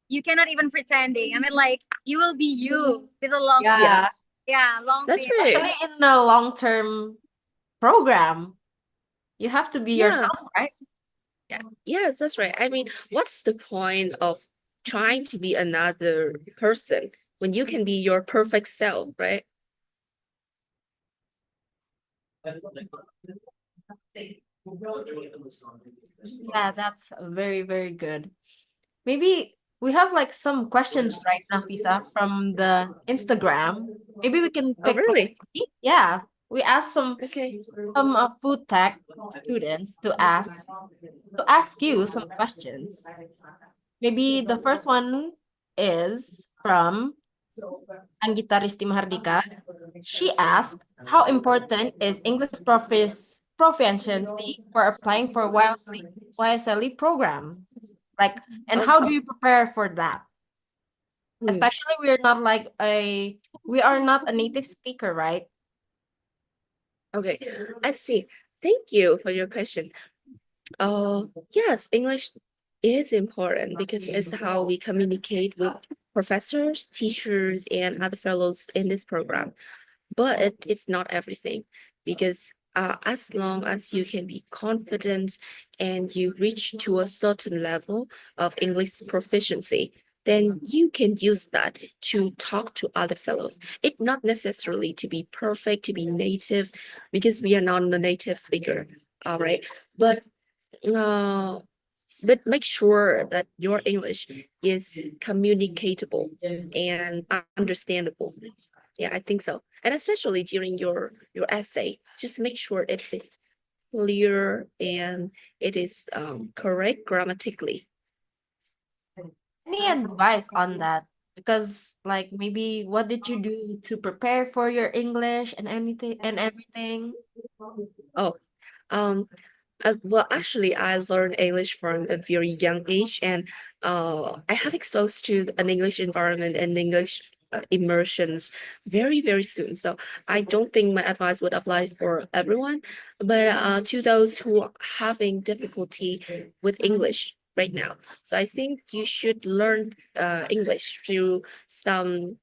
You cannot even pretending. I mean, like you will be you with a long, Yeah. long That's beard. right. Especially in a long-term program, you have to be Yeah. yourself, right? Yeah. Yes, that's right. I mean, what's the point of trying to be another person when you can be your perfect self, right? Yeah, that's very, very good. Maybe we have like some questions right now, Fisa, from the Instagram. Maybe we can Oh, pick really? yeah. We asked Okay. some food tech students to ask you some questions. Maybe the first one is from Anggita Risti Mahardika. She asked, how important is English proficiency for applying for YSLE program? Like, and how do Okay. you prepare for that? Hmm. Especially we are not a native speaker, right? Okay. I see. Thank you for your question. Yes, English is important because it's how we communicate with professors, teachers, and other fellows in this program. But it's not everything because as long as you can be confident and you reach to a certain level of English proficiency, then you can use that to talk to other fellows. It not necessarily to be perfect, to be native, because we are not a native speaker. All right. Uh, but make sure that your English is communicatable and understandable. Yeah, I think so. And especially during your essay, just make sure it is clear and it is correct grammatically. Any advice on that? Because like maybe what did you do to prepare for your English and anything and everything? Oh, um, well, actually, I learned English from a very young age, and I have exposed to an English environment and English immersions very soon. So I don't think my advice would apply for everyone, but to those who are having difficulty with English right now. So I think you should learn English through some,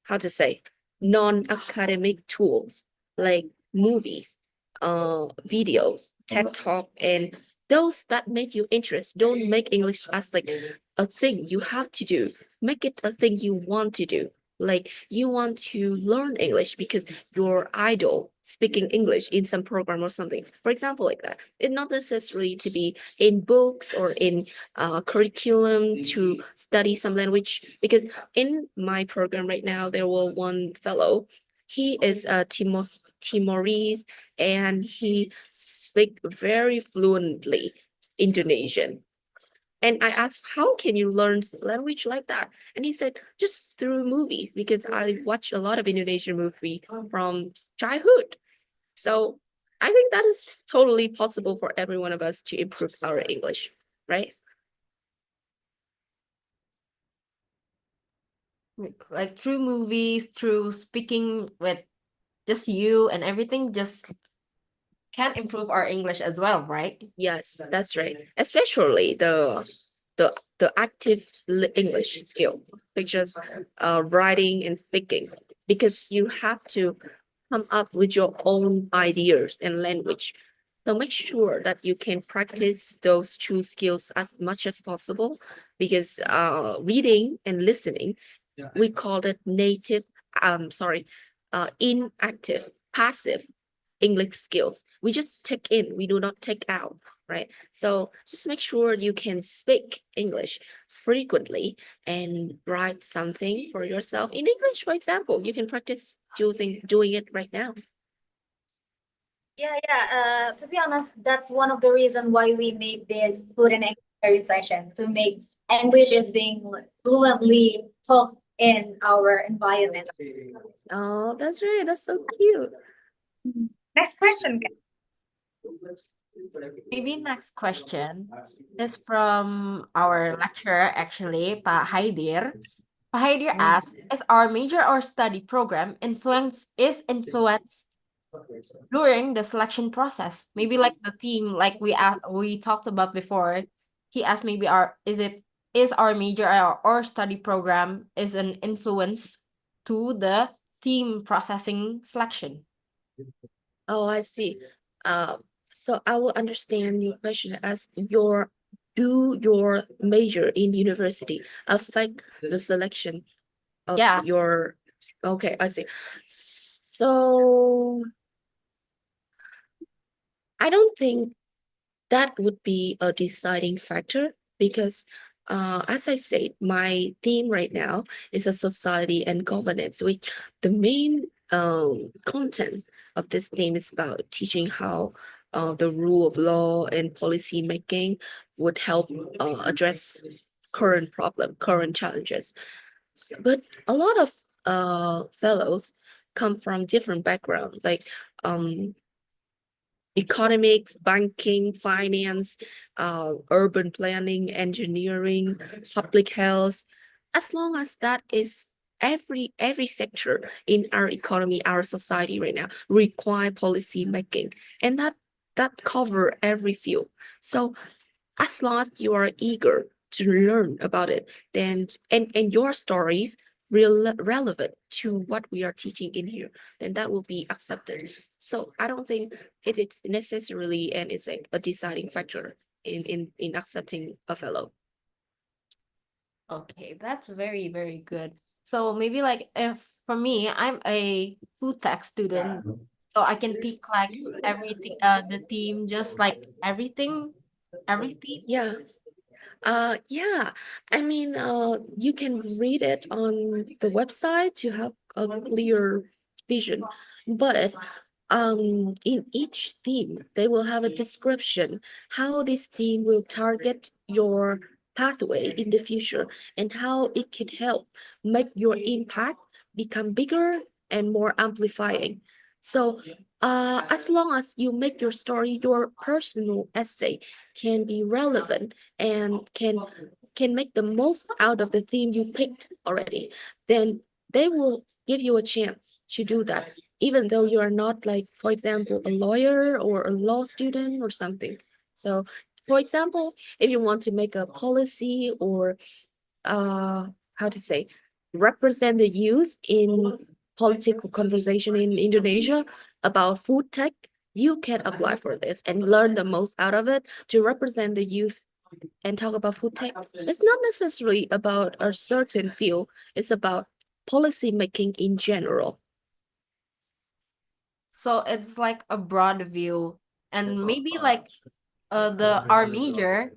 how to say, non-academic tools like movies, videos, TED Talk, and those that make you interest. Don't make English as like a thing you have to do. Make it a thing you want to do. Like you want to learn English because your idol speaking English in some program or something. For example, like that. It not necessarily to be in books or in curriculum to study some language, because in my program right now, there were one fellow. He is a Timorese, and he speak very fluently Indonesian. And I asked, how can you learn language like that? And he said, just through movies, because I watch a lot of Indonesian movie from childhood. So I think that is totally possible for every one of us to improve our English, right? Like through movies, through speaking with just you and everything, just can improve our English as well, right? Yes, that's right. Especially the active English skills, such as writing and speaking, because you have to come up with your own ideas and language. So make sure that you can practice those two skills as much as possible, because reading and listening, we call it native, sorry, inactive, passive English skills. We just take in, we do not take out, right? So just make sure you can speak English frequently and write something for yourself in English, for example. You can practice doing it right now. Yeah. To be honest, that's one of the reason why we made this food and exercise session, to make English is being fluently talked in our environment. Oh, that's right. That's so cute. Next question. Maybe next question is from our lecturer, actually, Pa Haidir. Pa Haidir asks, is our major or study program influenced during the selection process? Maybe like the theme, like we talked about before. He asked maybe is our major or study program is an influence to the theme processing selection? Oh, I see. Uh, so I will understand your question as do your major in university affect the selection of Yeah. your, okay, I see. So I don't think that would be a deciding factor, because as I said, my theme right now is a society and governance, which the main content of this theme is about teaching how the rule of law and policy making would help address current challenges. But a lot of fellows come from different backgrounds, like economics, banking, finance, urban planning, engineering, public health. As long as that is every sector in our economy, our society right now require policy making, and that cover every field. So as long as you are eager to learn about it, then and your stories relevant to what we are teaching in here, then that will be accepted. So I don't think it is necessarily, and it's a deciding factor in accepting a fellow. Okay, that's very good. So maybe like if for me, I'm a food tech student, so I can pick like everything, the theme, just like everything. Yeah. Yeah, I mean, you can read it on the website to have a clear vision, but in each theme, they will have a description how this theme will target your pathway in the future and how it could help make your impact become bigger and more amplifying. So, as long as you make your story, your personal essay can be relevant and can make the most out of the theme you picked already, then they will give you a chance to do that, even though you are not like, for example, a lawyer or a law student or something. So, for example, if you want to make a policy or how to say, represent the youth in political conversation in Indonesia about food tech, you can apply for this and learn the most out of it to represent the youth and talk about food tech. It's not necessarily about a certain field, it's about policy making in general. So it's like a broad view, and maybe like the our major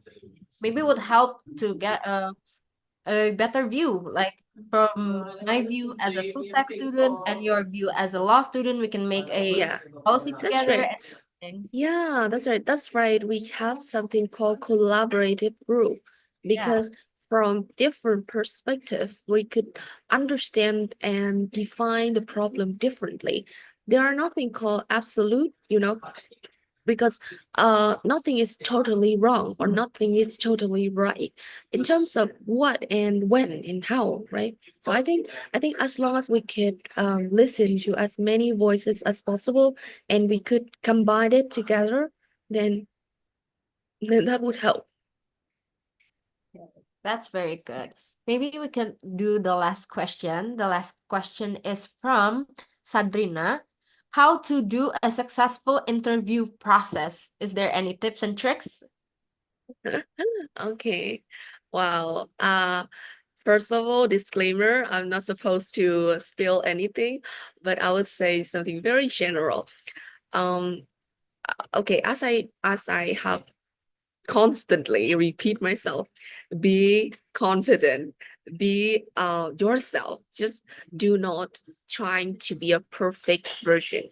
maybe would help to get a better view. Like from my view as a food tech student and your view as a law student, we can make a Yeah, policy that's together. right. Yeah, that's right. That's right. We have something called collaborative group because from different perspective, we could understand and define the problem differently. There are nothing called absolute, because nothing is totally wrong or nothing is totally right in terms of what and when and how, right? So I think as long as we could listen to as many voices as possible and we could combine it together, then that would help. That's very good. Maybe we can do the last question. The last question is from Sadrina. How to do a successful interview process? Is there any tips and tricks? Okay. Wow. First of all, disclaimer, I'm not supposed to spill anything, but I would say something very general. Um, okay, as I have constantly repeat myself, be confident, be yourself. Just do not trying to be a perfect version.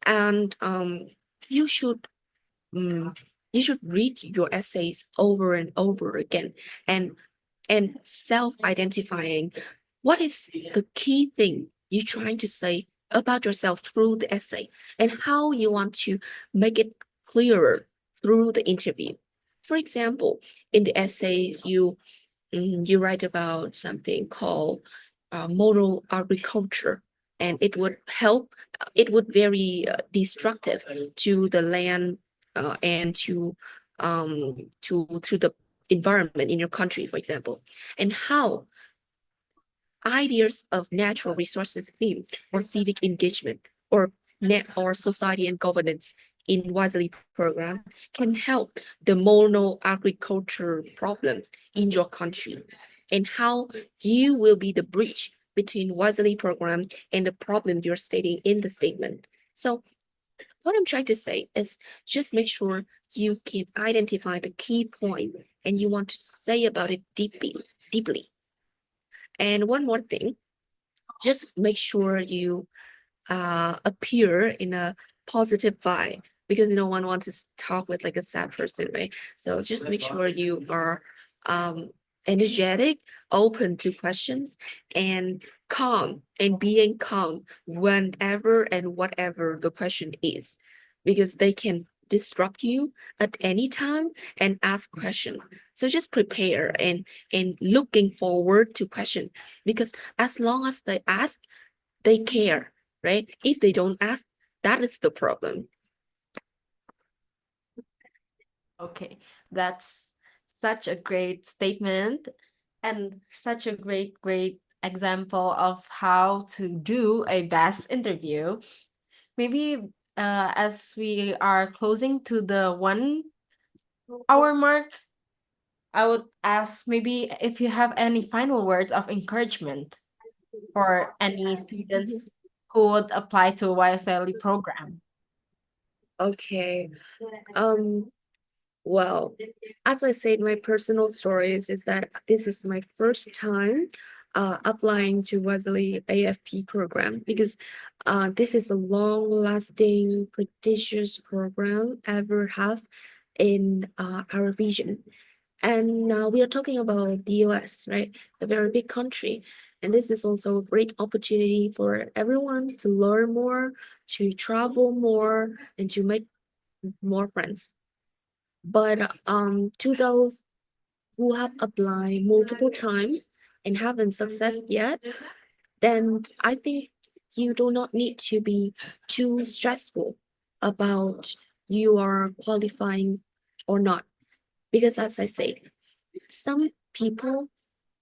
And you should mm, you should read your essays over and over again and self-identifying what is the key thing you're trying to say about yourself through the essay and how you want to make it clearer through the interview. For example, in the essays, you write about something called moral agriculture, and it would very destructive to the land and to the environment in your country, for example, and how ideas of natural resources theme or civic engagement or net or society and governance in YSEALI program can help the mono agriculture problems in your country and how you will be the bridge between YSEALI program and the problem you're stating in the statement. So what I'm trying to say is just make sure you can identify the key point and you want to say about it deeply. And one more thing, just make sure you appear in a positive vibe because no one wants to talk with like a sad person, right? So just make sure you are um, energetic, open to questions, and calm and being calm whenever and whatever the question is, because they can disrupt you at any time and ask question. So just prepare and looking forward to question because as long as they ask, they care, right? If they don't ask, that is the problem. Okay, that's such a great statement and such a great example of how to do a best interview. Maybe as we are closing to the 1 hour mark, I would ask maybe if you have any final words of encouragement for any students who would apply to YSLE program. Okay. Um, well, as I said, my personal stories is that this is my first time applying to Wesley AFP program because this is a long-lasting, prestigious program ever have in our region. And we are talking about the US, right? A very big country. And this is also a great opportunity for everyone to learn more, to travel more, and to make more friends. But to those who have applied multiple times and haven't success yet, then I think you do not need to be too stressful about you are qualifying or not. Because as I said, some people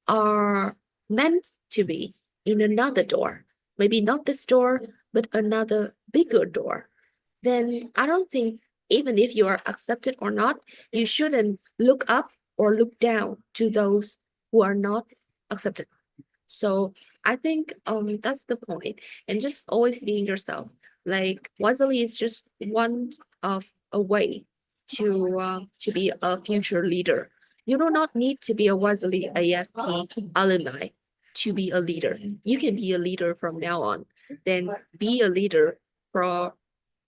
are meant to be in another door. Maybe not this door, but another bigger door. Then I don't think, even if you are accepted or not, you shouldn't look up or look down to those who are not accepted. So I think that's the point. And just always being yourself. Like YSEALI is just one of a way to be a future leader. You do not need to be a YSEALI AFP alumni to be a leader. You can be a leader from now on. Then be a leader for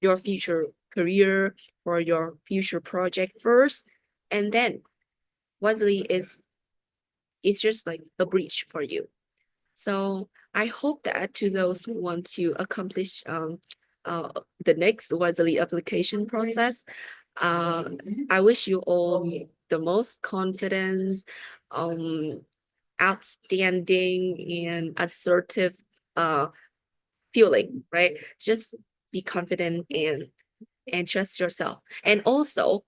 your future career, for your future project first, and then YSEALI is just like a bridge for you. So I hope that to those who want to accomplish uh, the next YSEALI application process, uh, I wish you all the most confidence, um, outstanding and assertive uh, feeling, right? Just be confident and trust yourself. And also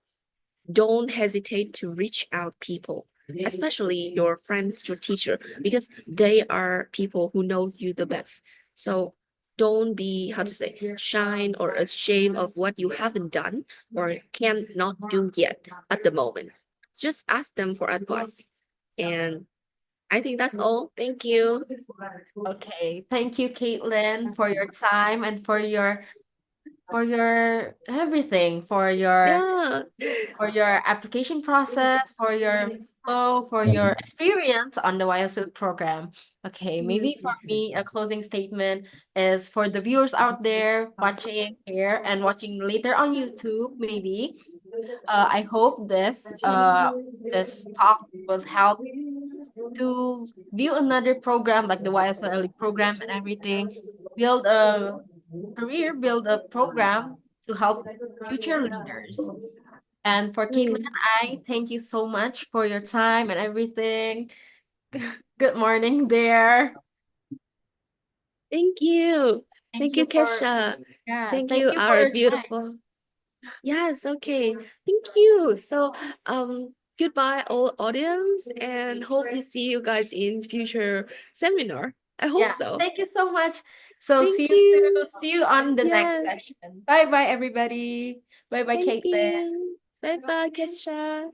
don't hesitate to reach out people, especially your friends, your teacher, because they are people who know you the best. So don't be, how to say, shy or ashamed of what you haven't done or cannot do yet at the moment. Just ask them for advice. And I think that's all. Thank you. Okay, thank you, Caitlin, for your time and for your everything, Yeah. for your application process, for your flow, for your experience on the YSL program. Okay, maybe for me, a closing statement is for the viewers out there watching here and watching later on YouTube, maybe. I hope this talk will help to view another program like the YSL program and everything, build a career, build a program to help future leaders. And for Caitlin Mm. and I, thank you so much for your time and everything. Good morning there. Thank you. Thank Thank you, you for Kesha. Thank thank you, you for our your time. beautiful. Yes, okay. Thank you. So, goodbye, all audience, and hope you see you guys in future seminar. I hope Yeah, so. thank you so much. So see Thank you soon. you. See you on the next Yes, session. Bye bye, everybody. Bye bye, thank Caitlin. you. Bye bye, Kesha.